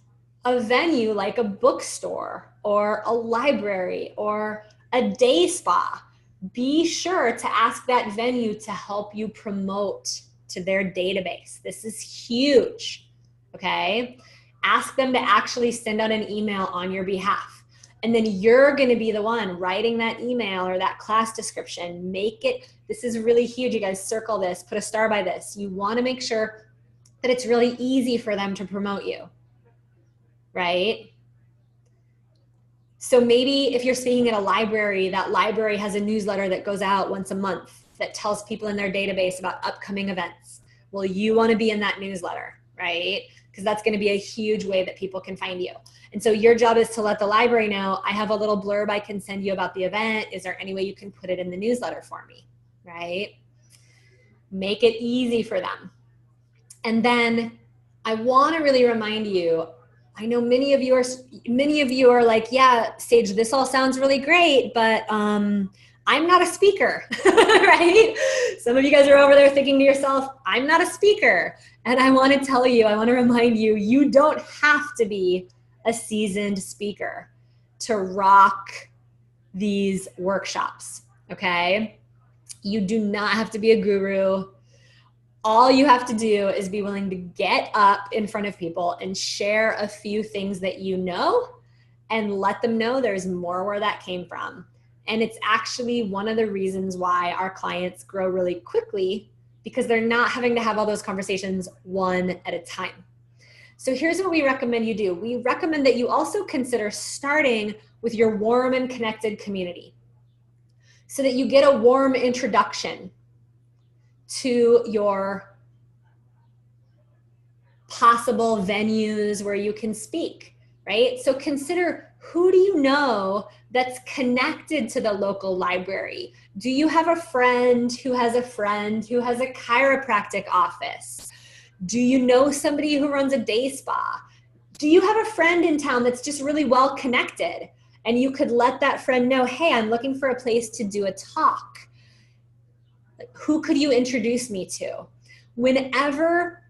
a venue like a bookstore or a library or a day spa, be sure to ask that venue to help you promote to their database. This is huge, okay? Ask them to actually send out an email on your behalf. And then you're gonna be the one writing that email or that class description. Make it, this is really huge, you guys circle this, put a star by this. You wanna make sure that it's really easy for them to promote you, right? So maybe if you're speaking at a library, that library has a newsletter that goes out once a month that tells people in their database about upcoming events. Well, you want to be in that newsletter, right? Because that's going to be a huge way that people can find you. And so your job is to let the library know, I have a little blurb I can send you about the event. Is there any way you can put it in the newsletter for me, right? Make it easy for them. And then I want to really remind you, I know many of you are like, yeah, Sage, this all sounds really great, but I'm not a speaker, right? Some of you guys are over there thinking to yourself, I'm not a speaker. And I want to remind you, you don't have to be a seasoned speaker to rock these workshops, okay? You do not have to be a guru. All you have to do is be willing to get up in front of people and share a few things that you know and let them know there's more where that came from. And it's actually one of the reasons why our clients grow really quickly, because they're not having to have all those conversations one at a time. So here's what we recommend you do. We recommend that you also consider starting with your warm and connected community so that you get a warm introduction to your possible venues where you can speak, right? So consider, who do you know that's connected to the local library? Do you have a friend who has a friend who has a chiropractic office? Do you know somebody who runs a day spa? Do you have a friend in town that's just really well connected? And you could let that friend know, hey, I'm looking for a place to do a talk. Who could you introduce me to? Whenever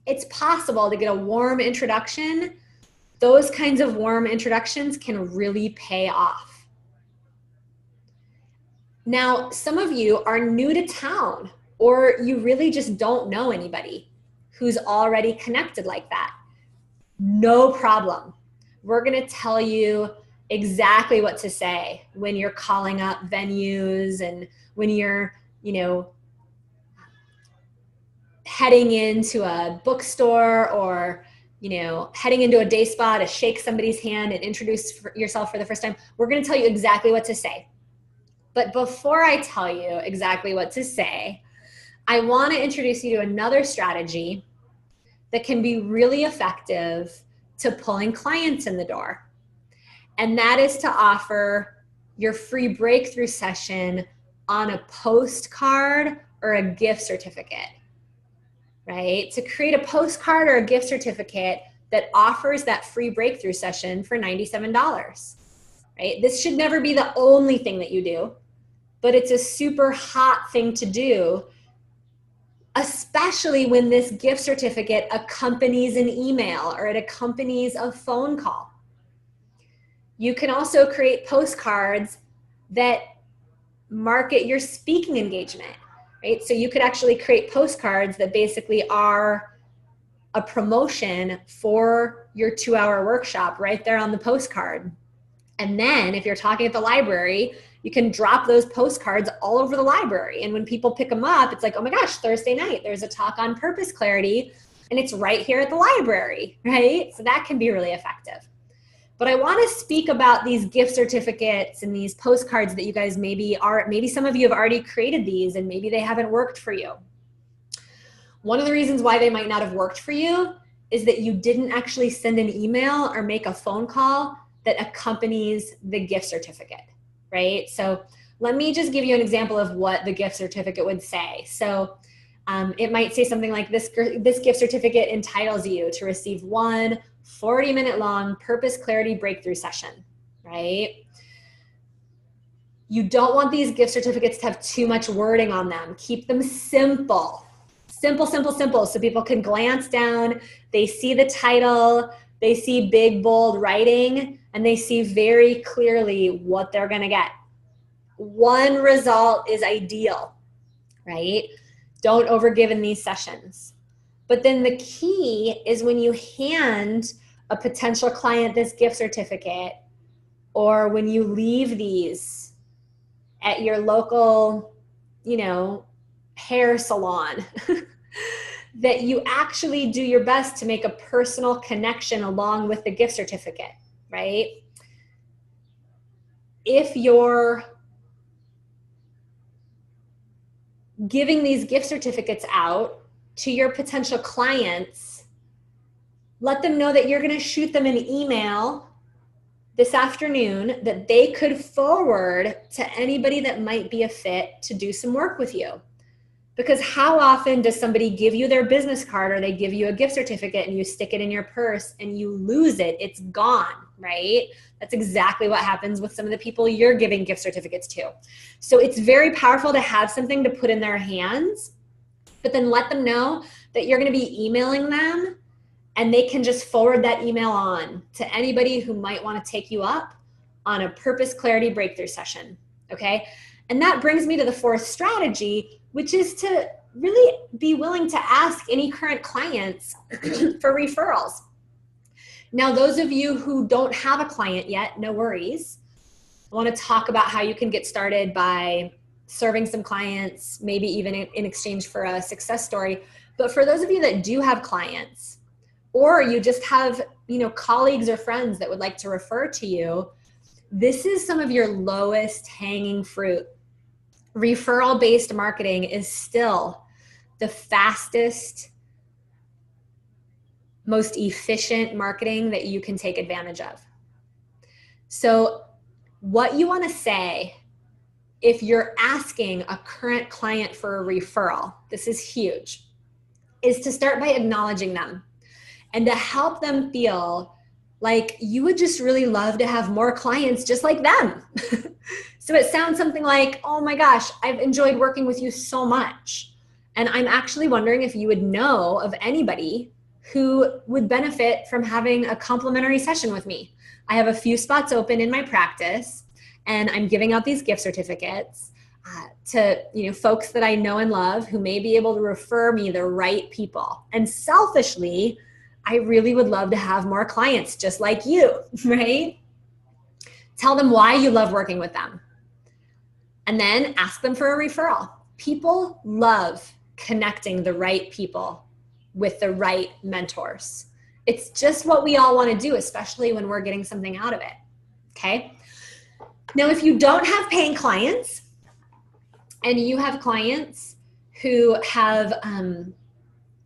it's possible to get a warm introduction, those kinds of warm introductions can really pay off. Now, some of you are new to town, or you really just don't know anybody who's already connected like that. No problem. We're going to tell you exactly what to say when you're calling up venues and when you're, heading into a bookstore or, heading into a day spa to shake somebody's hand and introduce yourself for the first time. We're going to tell you exactly what to say. But before I tell you exactly what to say, I want to introduce you to another strategy that can be really effective to pulling clients in the door. And that is to offer your free breakthrough session on a postcard or a gift certificate, right? To create a postcard or a gift certificate that offers that free breakthrough session for $97, right? This should never be the only thing that you do, but it's a super hot thing to do, especially when this gift certificate accompanies an email or it accompanies a phone call. You can also create postcards that market your speaking engagement, right? So you could actually create postcards that basically are a promotion for your 2-hour workshop right there on the postcard. And then if you're talking at the library, you can drop those postcards all over the library. And when people pick them up, it's like, oh my gosh, Thursday night, there's a talk on purpose clarity, and it's right here at the library, right? So that can be really effective. But I want to speak about these gift certificates and these postcards that you guys maybe some of you have already created these and maybe they haven't worked for you. One of the reasons why they might not have worked for you is that you didn't actually send an email or make a phone call that accompanies the gift certificate, right? So let me just give you an example of what the gift certificate would say. So it might say something like this gift certificate entitles you to receive one 40-minute long purpose clarity breakthrough session, right? You don't want these gift certificates to have too much wording on them. Keep them simple. Simple, simple, simple, so people can glance down, they see the title, they see big, bold writing, and they see very clearly what they're gonna get. One result is ideal, right? Don't overgive in these sessions. But then the key is when you hand a potential client this gift certificate, or when you leave these at your local, hair salon, that you actually do your best to make a personal connection along with the gift certificate, right? If you're giving these gift certificates out to your potential clients, let them know that you're going to shoot them an email this afternoon that they could forward to anybody that might be a fit to do some work with you. Because how often does somebody give you their business card or they give you a gift certificate and you stick it in your purse and you lose it? It's gone, right? That's exactly what happens with some of the people you're giving gift certificates to. So it's very powerful to have something to put in their hands, but then let them know that you're going to be emailing them and they can just forward that email on to anybody who might want to take you up on a purpose clarity breakthrough session, okay? And that brings me to the fourth strategy, which is to really be willing to ask any current clients for referrals. Now, those of you who don't have a client yet, no worries. I want to talk about how you can get started by serving some clients, maybe even in exchange for a success story. But for those of you that do have clients, or you just have, colleagues or friends that would like to refer to you, this is some of your lowest hanging fruit. Referral-based marketing is still the fastest, most efficient marketing that you can take advantage of. So what you want to say if you're asking a current client for a referral, this is huge, is to start by acknowledging them and to help them feel like you would just really love to have more clients just like them. So it sounds something like, oh my gosh, I've enjoyed working with you so much. And I'm actually wondering if you would know of anybody who would benefit from having a complimentary session with me. I have a few spots open in my practice and I'm giving out these gift certificates to folks that I know and love who may be able to refer me the right people. And selfishly, I really would love to have more clients just like you, right? Tell them why you love working with them. And then ask them for a referral. People love connecting the right people with the right mentors. It's just what we all want to do, especially when we're getting something out of it, okay? Now, if you don't have paying clients and you have clients who have,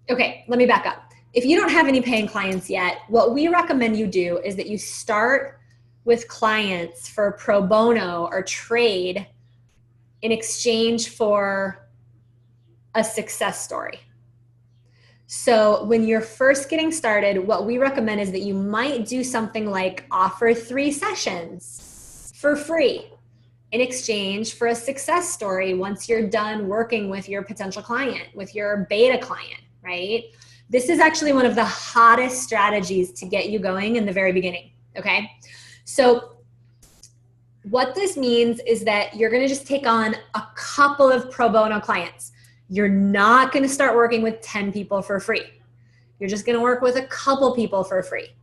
okay, let me back up. If you don't have any paying clients yet, what we recommend you do is that you start with clients for pro bono or trade in exchange for a success story. So when you're first getting started, what we recommend is that you might do something like offer 3 sessions for free in exchange for a success story once you're done working with your potential client, with your beta client, right? This is actually one of the hottest strategies to get you going in the very beginning, okay? So what this means is that you're gonna just take on a couple of pro bono clients. You're not gonna start working with 10 people for free. You're just gonna work with a couple people for free.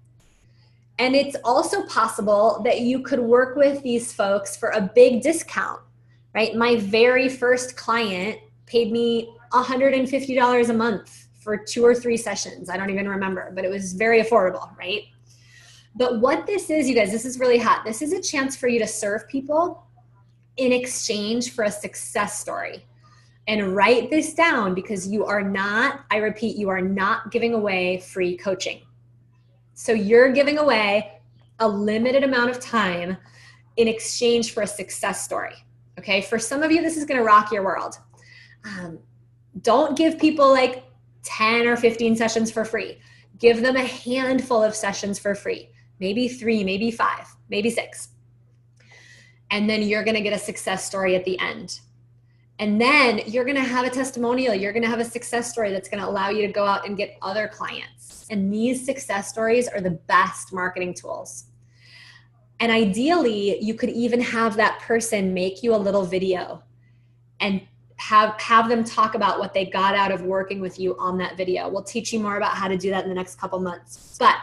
And it's also possible that you could work with these folks for a big discount, right? My very first client paid me $150 a month for 2 or 3 sessions. I don't even remember, but it was very affordable, right? But what this is, you guys, this is really hot. This is a chance for you to serve people in exchange for a success story. And write this down because you are not, I repeat, you are not giving away free coaching. So you're giving away a limited amount of time in exchange for a success story, okay? For some of you, this is gonna rock your world. Don't give people like 10 or 15 sessions for free. Give them a handful of sessions for free. Maybe 3, maybe 5, maybe 6. And then you're gonna get a success story at the end. And then you're gonna have a testimonial. You're gonna have a success story that's gonna allow you to go out and get other clients. And these success stories are the best marketing tools. And ideally, you could even have that person make you a little video and have them talk about what they got out of working with you on that video. We'll teach you more about how to do that in the next couple months. But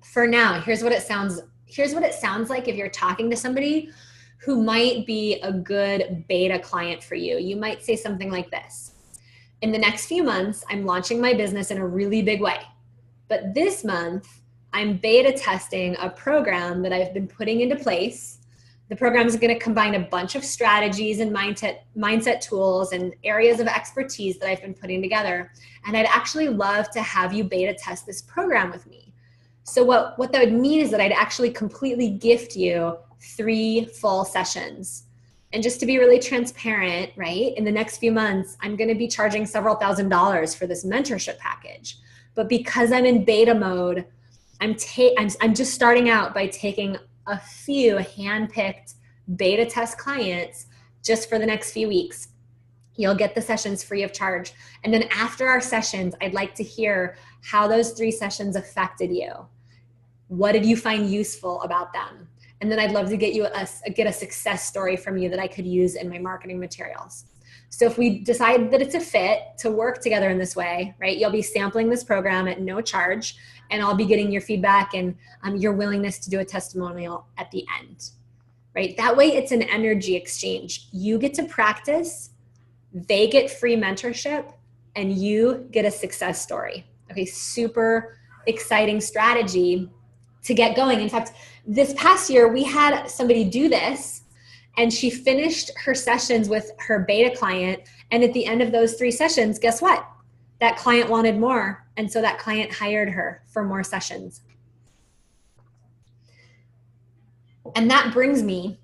for now, here's what it sounds like if you're talking to somebody who might be a good beta client for you. You might say something like this: in the next few months, I'm launching my business in a really big way. But this month, I'm beta testing a program that I've been putting into place. The program is going to combine a bunch of strategies and mindset tools and areas of expertise that I've been putting together. And I'd actually love to have you beta test this program with me. So what that would mean is that I'd actually completely gift you 3 full sessions And just to be really transparent, right? In the next few months, I'm going to be charging several $1,000s for this mentorship package. But because I'm in beta mode, I'm just starting out by taking a few hand-picked beta test clients just for the next few weeks. You'll get the sessions free of charge. And then after our sessions, I'd like to hear how those 3 sessions affected you. What did you find useful about them? And then I'd love to get a success story from you that I could use in my marketing materials. So if we decide that it's a fit to work together in this way, right, you'll be sampling this program at no charge, and I'll be getting your feedback and your willingness to do a testimonial at the end, right? That way it's an energy exchange. You get to practice, they get free mentorship, and you get a success story. Okay, super exciting strategy to get going. In fact, this past year, we had somebody do this, and she finished her sessions with her beta client. And at the end of those 3 sessions, guess what? That client wanted more. And so that client hired her for more sessions. And that brings me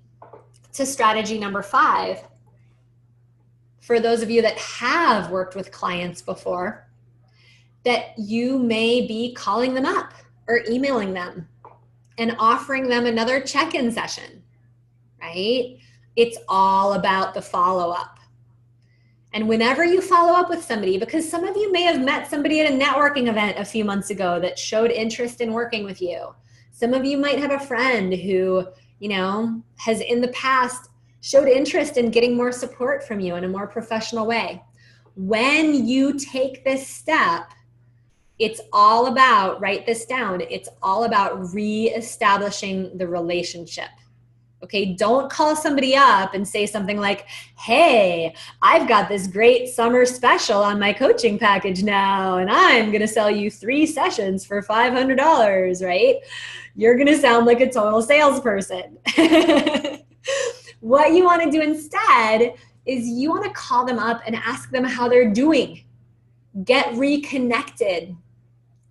to strategy number 5. For those of you that have worked with clients before, that you may be calling them up or emailing them and offering them another check-in session, right? It's all about the follow-up. And whenever you follow up with somebody, because some of you may have met somebody at a networking event a few months ago that showed interest in working with you. Some of you might have a friend who, has in the past showed interest in getting more support from you in a more professional way. When you take this step, it's all about, write this down, it's all about reestablishing the relationship. Okay, don't call somebody up and say something like, hey, I've got this great summer special on my coaching package now, and I'm going to sell you 3 sessions for $500, right? You're going to sound like a total salesperson. What you want to do instead is you want to call them up and ask them how they're doing. Get reconnected.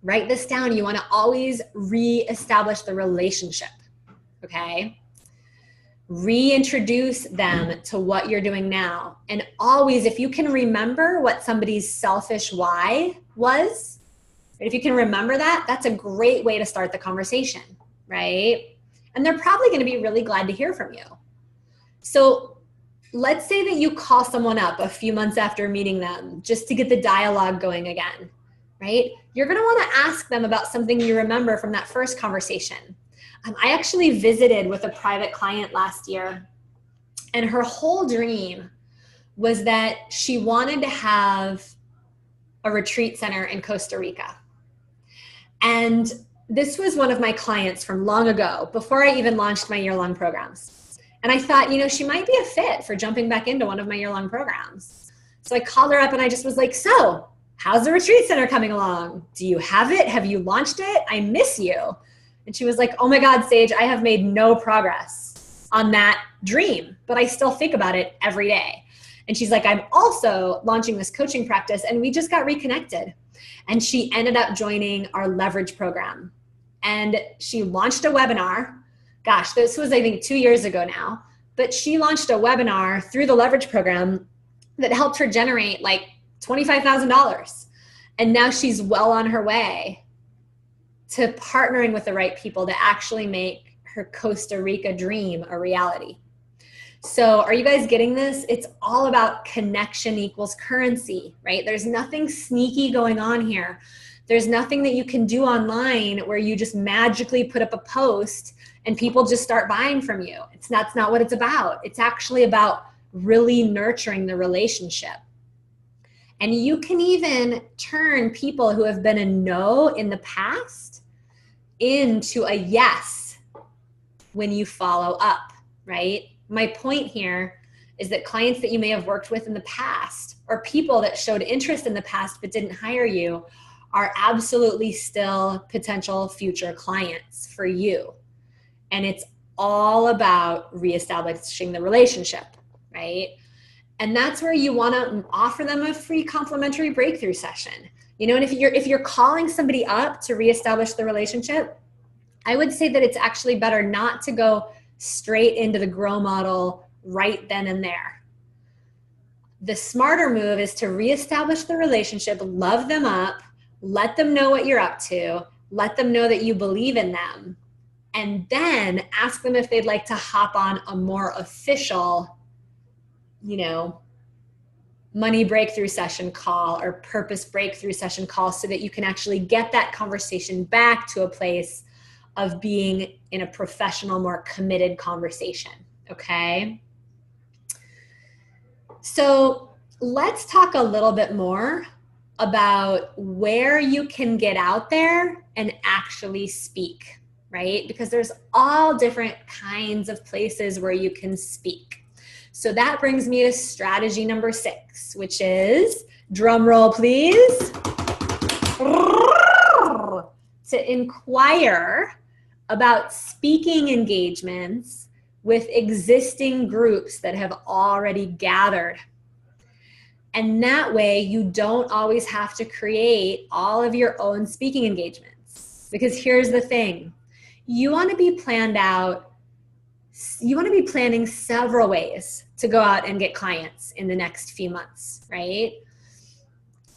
Write this down. You want to always reestablish the relationship, okay? Reintroduce them to what you're doing now. And always, if you can remember what somebody's selfish why was, if you can remember that, that's a great way to start the conversation, right? And they're probably going to be really glad to hear from you. So let's say that you call someone up a few months after meeting them just to get the dialogue going again, right? You're going to want to ask them about something you remember from that first conversation. I actually visited with a private client last year, and her whole dream was that she wanted to have a retreat center in Costa Rica. And this was one of my clients from long ago, before I even launched my year-long programs. And I thought, she might be a fit for jumping back into one of my year-long programs. So I called her up and I just was like, so how's the retreat center coming along? Do you have it? Have you launched it? I miss you. And she was like, oh my God, Sage, I have made no progress on that dream, but I still think about it every day. And she's like, I'm also launching this coaching practice, and we just got reconnected. And she ended up joining our leverage program. And she launched a webinar. Gosh, this was, I think, 2 years ago now. But she launched a webinar through the leverage program that helped her generate like $25,000. And now she's well on her way to partnering with the right people to actually make her Costa Rica dream a reality. So are you guys getting this? It's all about connection equals currency, right? There's nothing sneaky going on here. There's nothing that you can do online where you just magically put up a post and people just start buying from you. That's not what it's about. It's actually about really nurturing the relationship. And you can even turn people who have been a no in the past into a yes when you follow up, right? My point here is that clients that you may have worked with in the past, or people that showed interest in the past but didn't hire you, are absolutely still potential future clients for you. And it's all about reestablishing the relationship, right? And that's where you want to offer them a free complimentary breakthrough session. And if you're calling somebody up to reestablish the relationship, I would say that it's actually better not to go straight into the grow model right then and there. The smarter move is to reestablish the relationship, love them up, let them know what you're up to, let them know that you believe in them, and then ask them if they'd like to hop on a more official, money breakthrough session call or purpose breakthrough session call, so that you can actually get that conversation back to a place of being in a professional, more committed conversation, okay? So let's talk a little bit more about where you can get out there and actually speak, right? Because there's all different kinds of places where you can speak. So that brings me to strategy number 6, which is, drum roll please, to inquire about speaking engagements with existing groups that have already gathered. And that way you don't always have to create all of your own speaking engagements. Because here's the thing, you want to be planning several ways to go out and get clients in the next few months, right?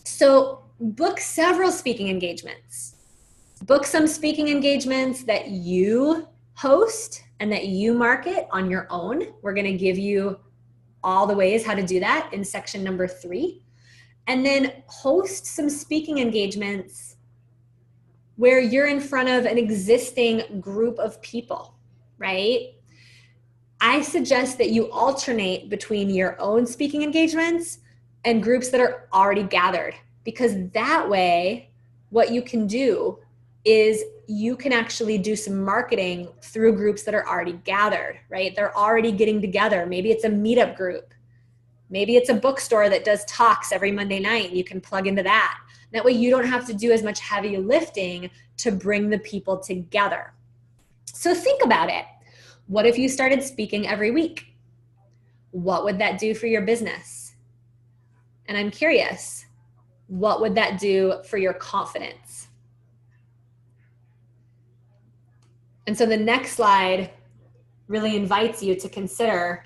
So book several speaking engagements. Book some speaking engagements that you host and that you market on your own. We're going to give you all the ways how to do that in section number 3. And then host some speaking engagements where you're in front of an existing group of people, right? I suggest that you alternate between your own speaking engagements and groups that are already gathered, because that way what you can do is you can actually do some marketing through groups that are already gathered, right? They're already getting together. Maybe it's a meetup group. Maybe it's a bookstore that does talks every Monday night, and you can plug into that. That way you don't have to do as much heavy lifting to bring the people together. So think about it. What if you started speaking every week? What would that do for your business? And I'm curious, what would that do for your confidence? And so the next slide really invites you to consider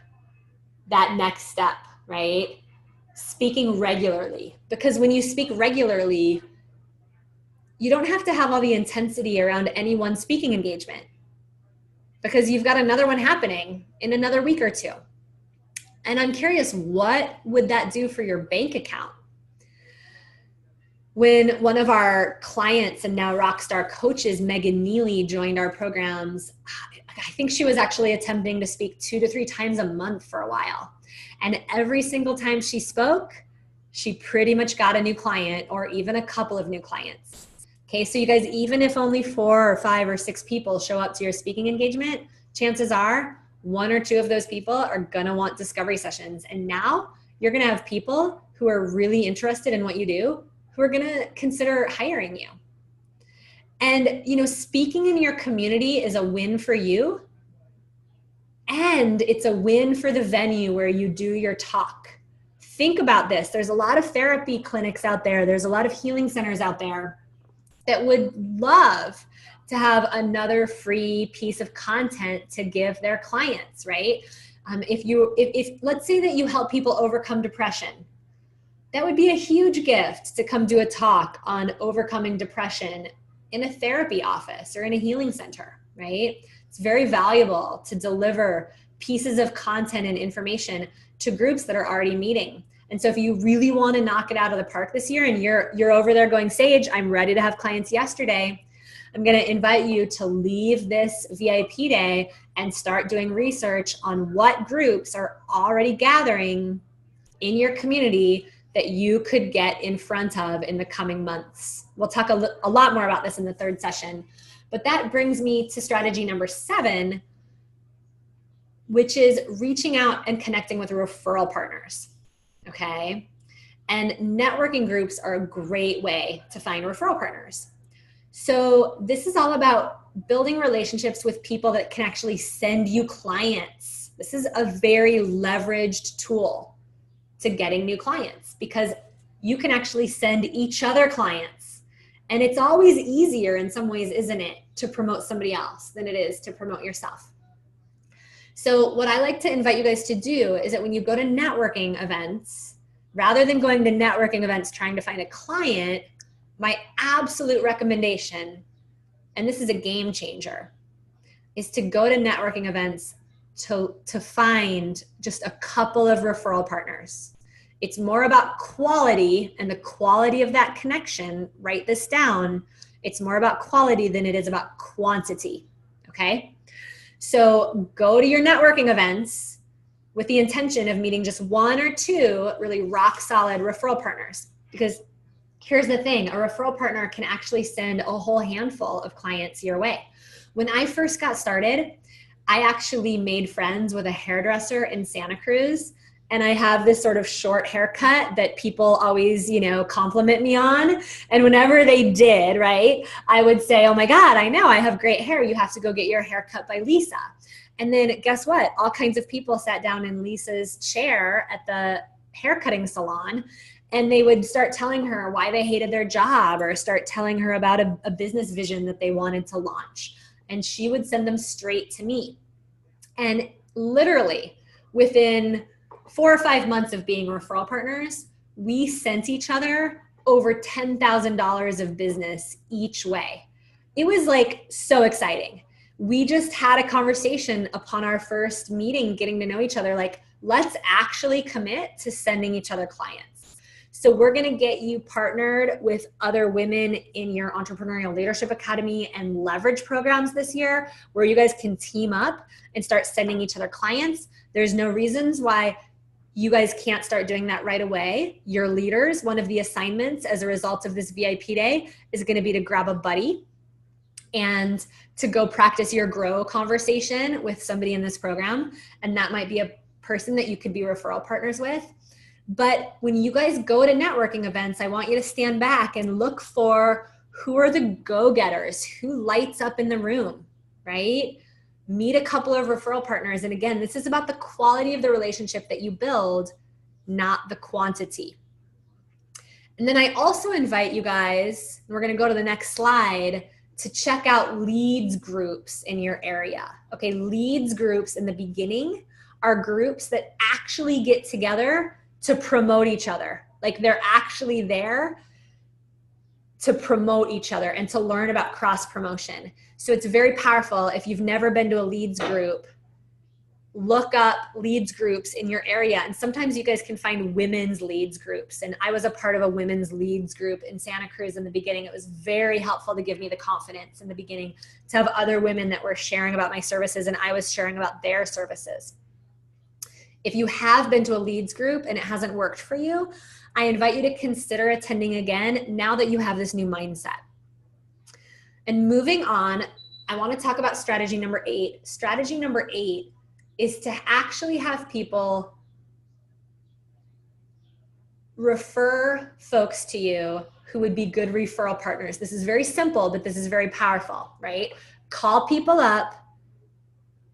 that next step, right? Speaking regularly. Because when you speak regularly, you don't have to have all the intensity around any one speaking engagement, because you've got another one happening in another week or 2. And I'm curious, what would that do for your bank account? When one of our clients and now Rockstar coaches, Megan Neely, joined our programs, I think she was actually attempting to speak 2 to 3 times a month for a while. And every single time she spoke, she pretty much got a new client or even a couple of new clients. Okay, so you guys, even if only 4 or 5 or 6 people show up to your speaking engagement, chances are 1 or 2 of those people are gonna want discovery sessions. And now you're gonna have people who are really interested in what you do, who are gonna consider hiring you. And speaking in your community is a win for you, and it's a win for the venue where you do your talk. Think about this. There's a lot of therapy clinics out there. There's a lot of healing centers out there that would love to have another free piece of content to give their clients, right? If let's say that you help people overcome depression, that would be a huge gift to come do a talk on overcoming depression in a therapy office or in a healing center, right? It's very valuable to deliver pieces of content and information to groups that are already meeting. And so if you really want to knock it out of the park this year and you're over there going, Sage, I'm ready to have clients yesterday, I'm going to invite you to leave this VIP day and start doing research on what groups are already gathering in your community that you could get in front of in the coming months. We'll talk a lot more about this in the 3rd session. But that brings me to strategy number 7, which is reaching out and connecting with referral partners, okay? And networking groups are a great way to find referral partners. So this is all about building relationships with people that can actually send you clients. This is a very leveraged tool to getting new clients, because you can actually send each other clients. And it's always easier in some ways, isn't it, to promote somebody else than it is to promote yourself. So what I like to invite you guys to do is that when you go to networking events, rather than going to networking events trying to find a client, my absolute recommendation, and this is a game changer, is to go to networking events to find just a couple of referral partners. It's more about quality and the quality of that connection. Write this down. It's more about quality than it is about quantity, okay? So go to your networking events with the intention of meeting just one or two really rock solid referral partners. Because here's the thing, a referral partner can actually send a whole handful of clients your way. When I first got started, I actually made friends with a hairdresser in Santa Cruz. And I have this sort of short haircut that people always, compliment me on. And whenever they did, right, I would say, oh my God, I know I have great hair. You have to go get your hair cut by Lisa. And then guess what? All kinds of people sat down in Lisa's chair at the haircutting salon, and they would start telling her why they hated their job or start telling her about a business vision that they wanted to launch. And she would send them straight to me. And literally within 4 or 5 months of being referral partners, we sent each other over $10,000 of business each way. It was like so exciting. We just had a conversation upon our first meeting, getting to know each other, like, let's actually commit to sending each other clients. So we're going to get you partnered with other women in your Entrepreneurial Leadership Academy and leverage programs this year, where you guys can team up and start sending each other clients. There's no reasons why you guys can't start doing that right away. Your leaders, one of the assignments as a result of this VIP day is going to be to grab a buddy and to go practice your grow conversation with somebody in this program. And that might be a person that you could be referral partners with. But when you guys go to networking events, I want you to stand back and look for who are the go-getters, who lights up in the room, right? Meet a couple of referral partners. And again, this is about the quality of the relationship that you build, not the quantity. And then I also invite you guys, we're going to go to the next slide, to check out leads groups in your area. Okay, leads groups in the beginning are groups that actually get together to promote each other. Like, they're actually there to promote each other and to learn about cross promotion. So it's very powerful. If you've never been to a leads group, look up leads groups in your area. And sometimes you guys can find women's leads groups. And I was a part of a women's leads group in Santa Cruz in the beginning. It was very helpful to give me the confidence in the beginning to have other women that were sharing about my services, and I was sharing about their services. If you have been to a leads group and it hasn't worked for you, I invite you to consider attending again now that you have this new mindset. And moving on, I want to talk about strategy number 8. Strategy number 8 is to actually have people refer folks to you who would be good referral partners. This is very simple, but this is very powerful, right? Call people up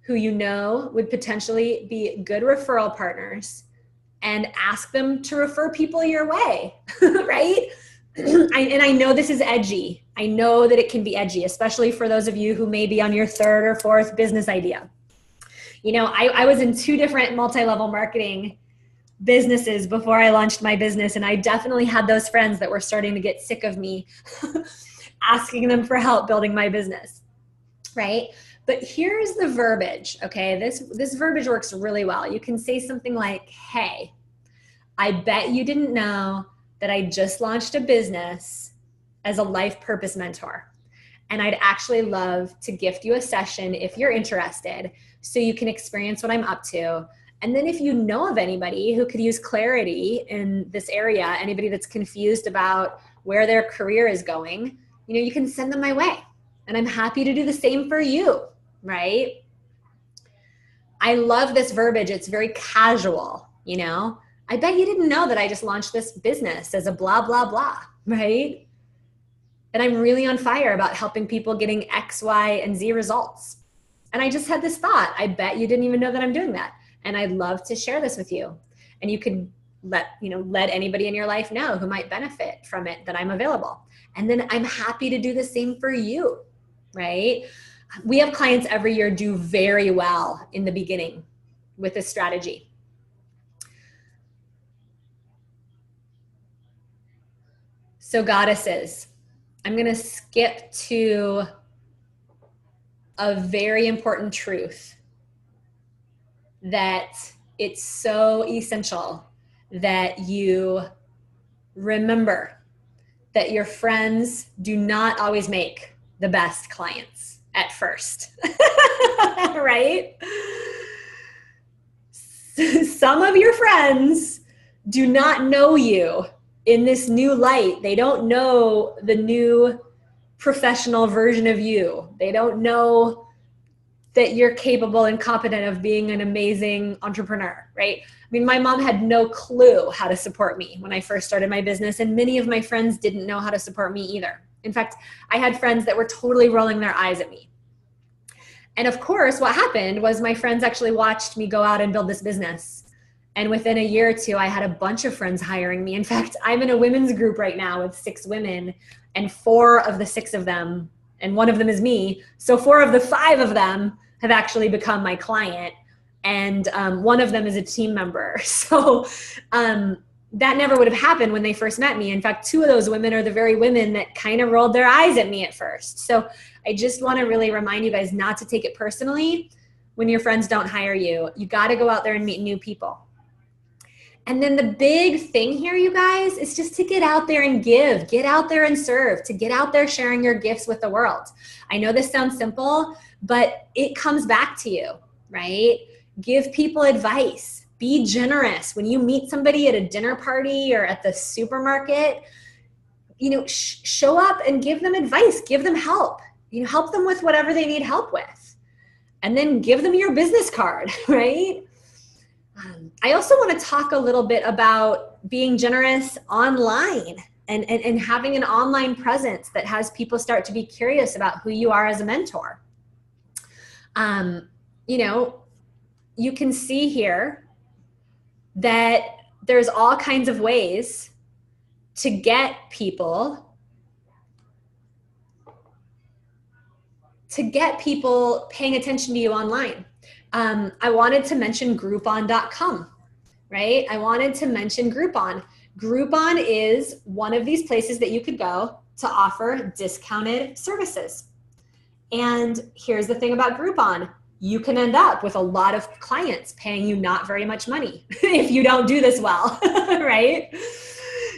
who you know would potentially be good referral partners and ask them to refer people your way, right? And I know this is edgy. I know that it can be edgy, especially for those of you who may be on your 3rd or 4th business idea. You know, I was in 2 different multi-level marketing businesses before I launched my business, and I definitely had those friends that were starting to get sick of me asking them for help building my business, right? But here's the verbiage, okay? This verbiage works really well. You can say something like, hey, I bet you didn't know that I just launched a business as a life purpose mentor. And I'd actually love to gift you a session if you're interested, so you can experience what I'm up to. And then if you know of anybody who could use clarity in this area, anybody that's confused about where their career is going, you know, you can send them my way. And I'm happy to do the same for you, right? I love this verbiage. It's very casual, you know? I bet you didn't know that I just launched this business as a blah, blah, blah, right? And I'm really on fire about helping people getting X, Y, and Z results. And I just had this thought, I bet you didn't even know that I'm doing that. And I'd love to share this with you. And you could let anybody in your life know who might benefit from it, that I'm available. And then I'm happy to do the same for you, right? We have clients every year do very well in the beginning with this strategy. So goddesses, I'm going to skip to a very important truth that it's so essential that you remember that your friends do not always make the best clients at first, right? Some of your friends do not know you in this new light. They don't know the new professional version of you. They don't know that you're capable and competent of being an amazing entrepreneur, right? I mean, my mom had no clue how to support me when I first started my business, and many of my friends didn't know how to support me either. In fact, I had friends that were totally rolling their eyes at me. And of course, what happened was my friends actually watched me go out and build this business. And within a year or two, I had a bunch of friends hiring me. In fact, I'm in a women's group right now with 6 women, and 4 of the 6 of them, and one of them is me, so 4 of the 5 of them have actually become my client, and one of them is a team member. So that never would have happened when they first met me. In fact, 2 of those women are the very women that kind of rolled their eyes at me at first. So I just want to really remind you guys not to take it personally when your friends don't hire you. You got to go out there and meet new people. And then the big thing here, you guys, is just to get out there and give, get out there and serve, to get out there sharing your gifts with the world. I know this sounds simple, but it comes back to you, right? Give people advice, be generous. When you meet somebody at a dinner party or at the supermarket, show up and give them advice, give them help, help them with whatever they need help with, and then give them your business card, right? I also want to talk a little bit about being generous online and having an online presence that has people start to be curious about who you are as a mentor. You can see here that there's all kinds of ways to get people paying attention to you online. I wanted to mention Groupon.com, right? I wanted to mention Groupon. Groupon is one of these places that you could go to offer discounted services. And here's the thing about Groupon. You can end up with a lot of clients paying you not very much money if you don't do this well, right?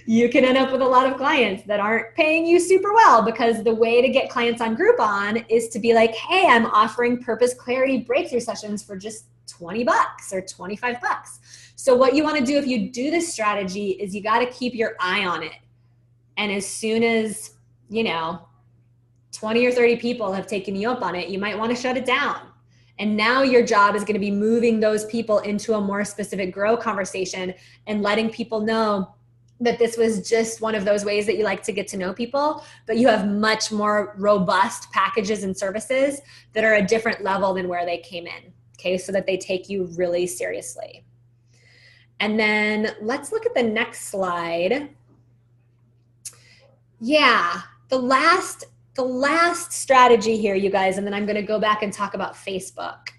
You can end up with a lot of clients that aren't paying you super well, because the way to get clients on Groupon is to be like, hey, I'm offering purpose clarity breakthrough sessions for just $20 or $25. So what you want to do if you do this strategy is you got to keep your eye on it. And as soon as, 20 or 30 people have taken you up on it, you might want to shut it down. And now your job is going to be moving those people into a more specific grow conversation and letting people know that this was just one of those ways that you like to get to know people, but you have much more robust packages and services that are a different level than where they came in, okay, so that they take you really seriously. And then let's look at the next slide. Yeah, the last strategy here, you guys, and then I'm going to go back and talk about Facebook.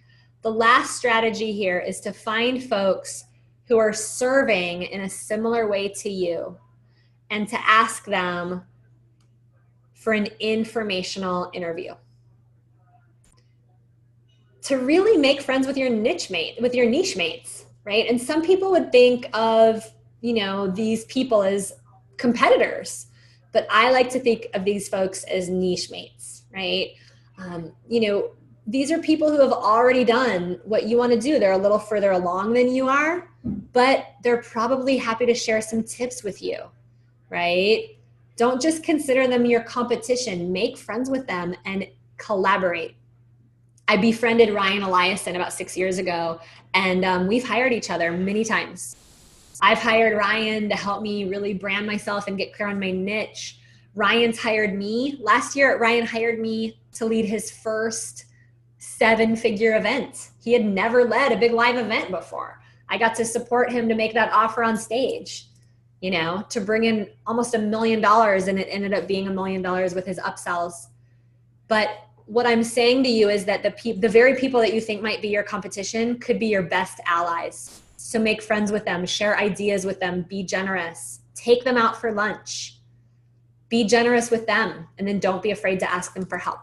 The last strategy here is to find folks who are serving in a similar way to you and to ask them for an informational interview. To really make friends with your niche mates, right? And some people would think of, these people as competitors, but I like to think of these folks as niche mates, right? These are people who have already done what you want to do. They're a little further along than you are, but they're probably happy to share some tips with you, right? Don't just consider them your competition. Make friends with them and collaborate. I befriended Ryan Eliason about 6 years ago, and we've hired each other many times. I've hired Ryan to help me really brand myself and get clear on my niche. Ryan's hired me. Last year, Ryan hired me to lead his first 7-figure event. He had never led a big live event before. I got to support him to make that offer on stage, to bring in almost $1 million, and it ended up being $1 million with his upsells. But what I'm saying to you is that the very people that you think might be your competition could be your best allies. So make friends with them, share ideas with them, be generous, take them out for lunch, be generous with them, and then don't be afraid to ask them for help.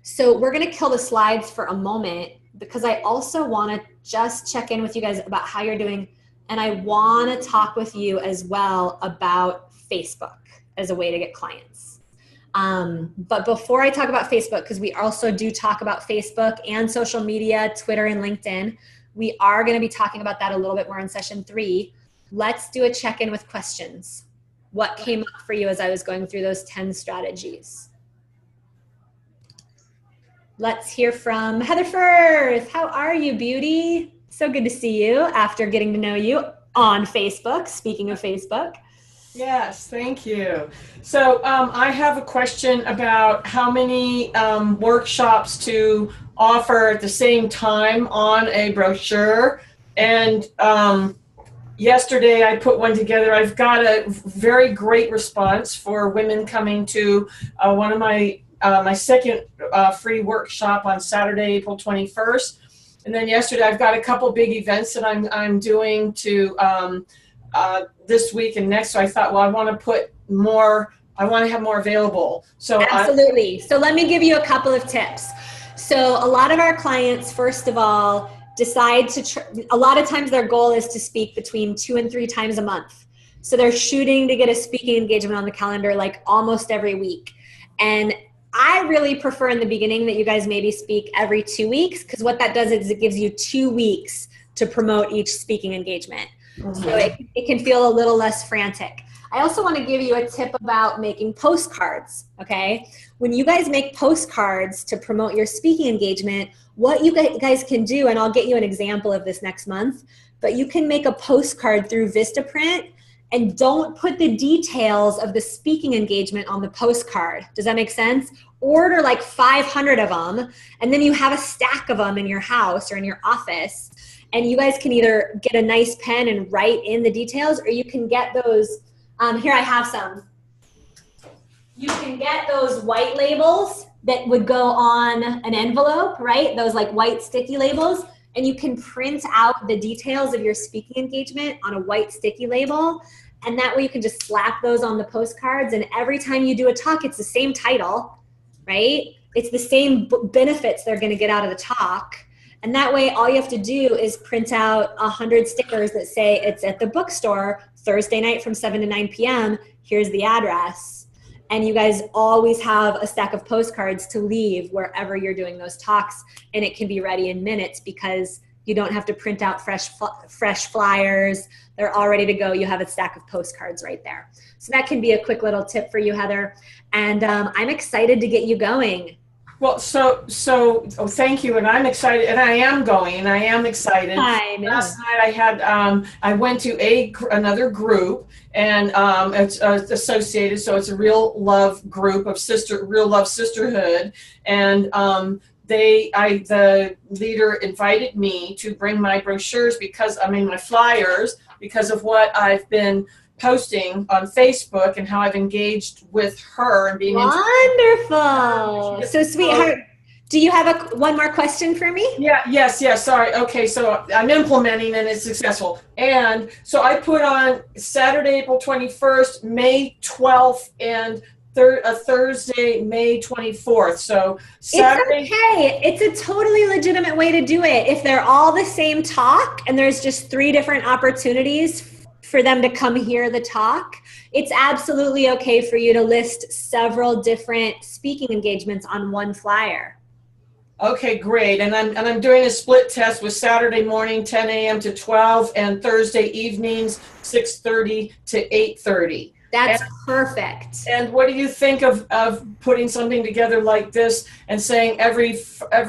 So we're going to kill the slides for a moment because I also want to just check in with you guys about how you're doing. And I want to talk with you as well about Facebook as a way to get clients. But before I talk about Facebook, because we also do talk about Facebook and social media, Twitter and LinkedIn, we are going to be talking about that a little bit more in session 3. Let's do a check-in with questions. What came up for you as I was going through those 10 strategies? Let's hear from Heather Firth. How are you, beauty? So good to see you after getting to know you on Facebook. Speaking of Facebook. Yes, thank you. So I have a question about how many workshops to offer at the same time on a brochure. And yesterday I put one together. I've got a very great response for women coming to one of my second free workshop on Saturday, April 21st. And then yesterday I've got a couple big events that I'm doing to this week and next. So I thought, well, I want to have more available. So absolutely. So let me give you a couple of tips. So a lot of our clients, first of all, decide to, a lot of times their goal is to speak between 2 and 3 times a month. So they're shooting to get a speaking engagement on the calendar like almost every week. And I really prefer in the beginning that you guys maybe speak every 2 weeks, because what that does is it gives you 2 weeks to promote each speaking engagement. Mm-hmm. So it can feel a little less frantic. I also want to give you a tip about making postcards, okay? When you guys make postcards to promote your speaking engagement, what you guys can do, and I'll get you an example of this next month, but you can make a postcard through Vistaprint and don't put the details of the speaking engagement on the postcard. Does that make sense? Order like 500 of them, and then you have a stack of them in your house or in your office, and you guys can either get a nice pen and write in the details, or you can get those, here I have some. You can get those white labels that would go on an envelope, right? Those like white sticky labels. And you can print out the details of your speaking engagement on a white sticky label. And that way you can just slap those on the postcards. And every time you do a talk, it's the same title, right? It's the same benefits they're going to get out of the talk. And that way all you have to do is print out 100 stickers that say it's at the bookstore Thursday night from 7 to 9 p.m. Here's the address. And you guys always have a stack of postcards to leave wherever you're doing those talks, and it can be ready in minutes because you don't have to print out fresh flyers. They're all ready to go. You have a stack of postcards right there. So that can be a quick little tip for you, Heather. And I'm excited to get you going. Well, thank you, and I'm excited, and I am going, and I am excited. Last night I went to another group, and it's associated, so it's a Real Love group of Real Love Sisterhood, and the leader invited me to bring my brochures my flyers, because of what I've been posting on Facebook and how I've engaged with her and being wonderful. So sweetheart, do you have one more question for me? Yes. Sorry. Okay. So I'm implementing and it's successful. And so I put on Saturday, April 21st, May 12th, and Thursday, May 24th. So Saturday. It's okay. It's a totally legitimate way to do it. If they're all the same talk and there's just 3 different opportunities for them to come hear the talk, it's absolutely okay for you to list several different speaking engagements on one flyer. Okay, great. And I'm doing a split test with Saturday morning 10 a.m. to 12 and Thursday evenings 6:30 to 8:30. That's perfect. And what do you think of putting something together like this and saying every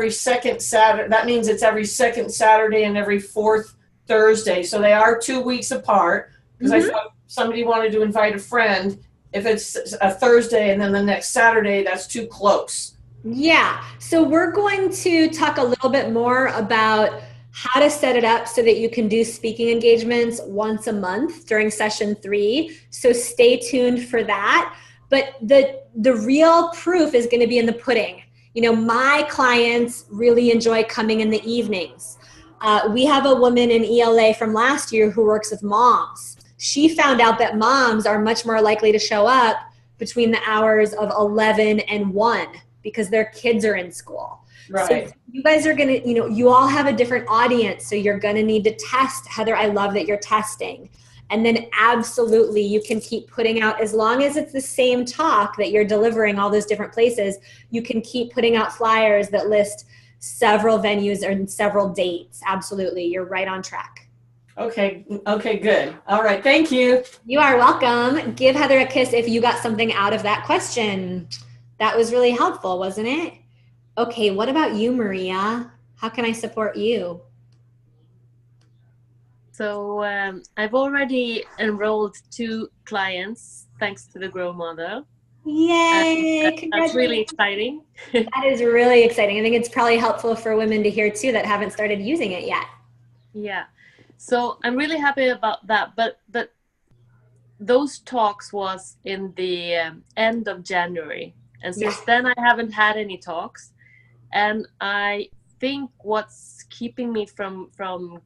second Saturday? That means it's every second Saturday and every 4th Thursday. So they are 2 weeks apart, because I thought somebody wanted to invite a friend. If it's a Thursday and then the next Saturday, that's too close. Yeah. So we're going to talk a little bit more about how to set it up so that you can do speaking engagements once a month during session 3. So stay tuned for that. But the real proof is going to be in the pudding. You know, my clients really enjoy coming in the evenings. We have a woman in ELA from last year who works with moms. She found out that moms are much more likely to show up between the hours of 11 and 1 because their kids are in school. Right. So you guys are going to, you know, you all have a different audience. So you're going to need to test. Heather, I love that you're testing. And then absolutely you can keep putting out, as long as it's the same talk that you're delivering all those different places, you can keep putting out flyers that list several venues and several dates. Absolutely. You're right on track. Okay, good. All right, thank you. You are welcome. Give Heather a kiss if you got something out of that question. That was really helpful, wasn't it? Okay, what about you, Maria? How can I support you? So I've already enrolled 2 clients thanks to the Grow model. Yay! That's really exciting. That is really exciting. I think it's probably helpful for women to hear too that haven't started using it yet. Yeah. So I'm really happy about that. But those talks was in the end of January. And since then I haven't had any talks. And I think what's keeping me from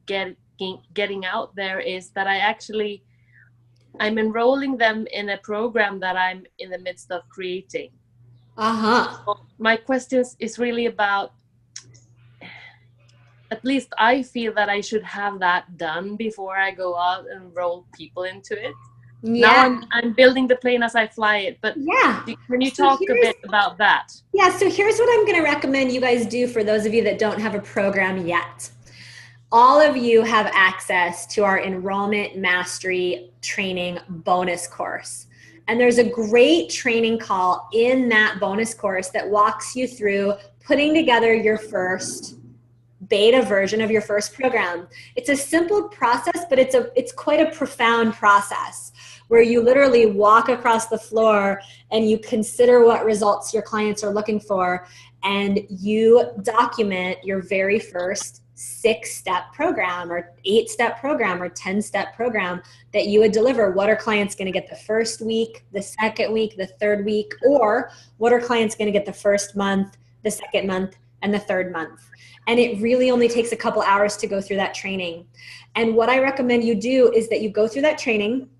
getting out there is that I'm enrolling them in a program that I'm in the midst of creating. So my question is really about, at least I feel that I should have that done before I go out and enroll people into it. Now I'm building the plane as I fly it, but can you talk a bit about that? Yeah, so here's what I'm going to recommend you guys do for those of you that don't have a program yet. All of you have access to our Enrollment Mastery Training bonus course. And there's a great training call in that bonus course that walks you through putting together your first beta version of your first program. It's a simple process, but it's quite a profound process where you literally walk across the floor and you consider what results your clients are looking for, and you document your very first 6-step program or 8-step program or 10-step program that you would deliver. What are clients going to get the first week, the second week, the third week, or what are clients going to get the first month, the second month, and the third month? And it really only takes a couple hours to go through that training. And what I recommend you do is that you go through that training,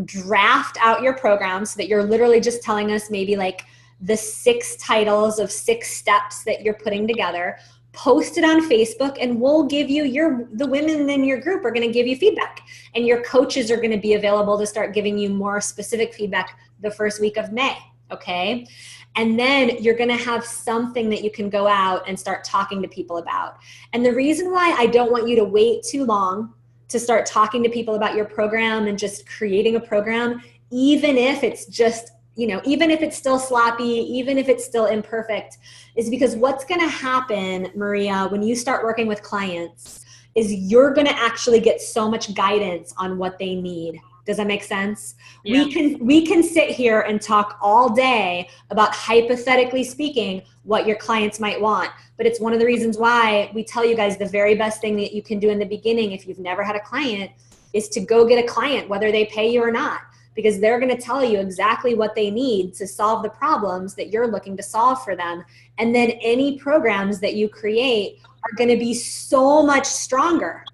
draft out your program so that you're literally just telling us maybe like the 6 titles of 6 steps that you're putting together. Post it on Facebook, and we'll give you the women in your group are going to give you feedback, and your coaches are going to be available to start giving you more specific feedback the first week of May. Okay. And then you're going to have something that you can go out and start talking to people about. And the reason why I don't want you to wait too long to start talking to people about your program and just creating a program, even if it's just, even if it's still sloppy, even if it's still imperfect, is because what's going to happen, Maria, when you start working with clients is you're going to actually get so much guidance on what they need. Does that make sense? Yeah. We can sit here and talk all day about, hypothetically speaking, what your clients might want. But it's one of the reasons why we tell you guys the very best thing that you can do in the beginning if you've never had a client is to go get a client, whether they pay you or not, because they're going to tell you exactly what they need to solve the problems that you're looking to solve for them. And then any programs that you create are going to be so much stronger.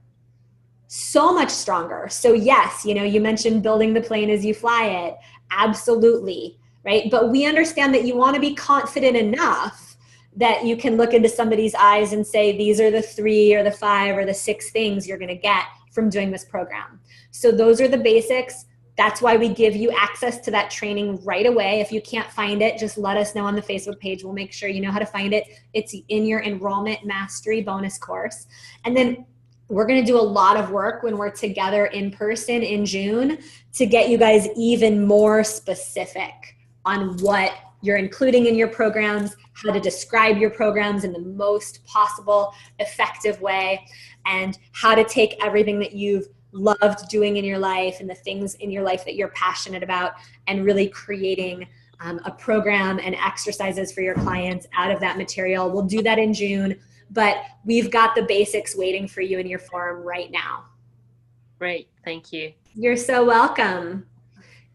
So much stronger. So yes, you mentioned building the plane as you fly it. Absolutely. Right. But we understand that you want to be confident enough that you can look into somebody's eyes and say, these are the 3 or the 5 or the 6 things you're going to get from doing this program. So those are the basics. That's why we give you access to that training right away. If you can't find it, just let us know on the Facebook page. We'll make sure you know how to find it. It's in your Enrollment Mastery bonus course. And then we're going to do a lot of work when we're together in person in June to get you guys even more specific on what you're including in your programs, how to describe your programs in the most possible effective way, and how to take everything that you've loved doing in your life and the things in your life that you're passionate about and really creating a program and exercises for your clients out of that material. We'll do that in June. But we've got the basics waiting for you in your form right now. Great. Thank you. You're so welcome.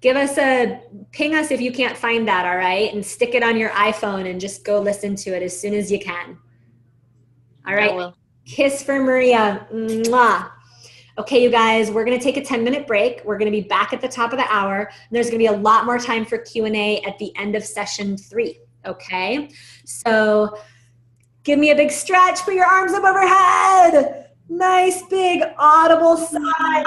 ping us if you can't find that, all right? And stick it on your iPhone and just go listen to it as soon as you can. All right. Kiss for Maria. Mwah. Okay, you guys, we're going to take a 10-minute break. We're going to be back at the top of the hour. And there's going to be a lot more time for Q&A at the end of session 3. Okay? So give me a big stretch. Put your arms up overhead. Nice big audible sigh.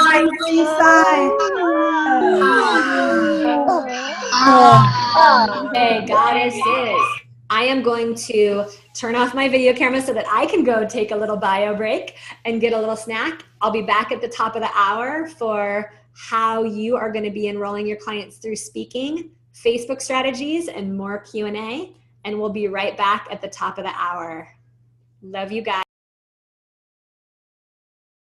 Okay, goddesses. I am going to turn off my video camera so that I can go take a little bio break and get a little snack. I'll be back at the top of the hour for how you are going to be enrolling your clients through speaking, Facebook strategies, and more Q&A. And we'll be right back at the top of the hour. Love you guys.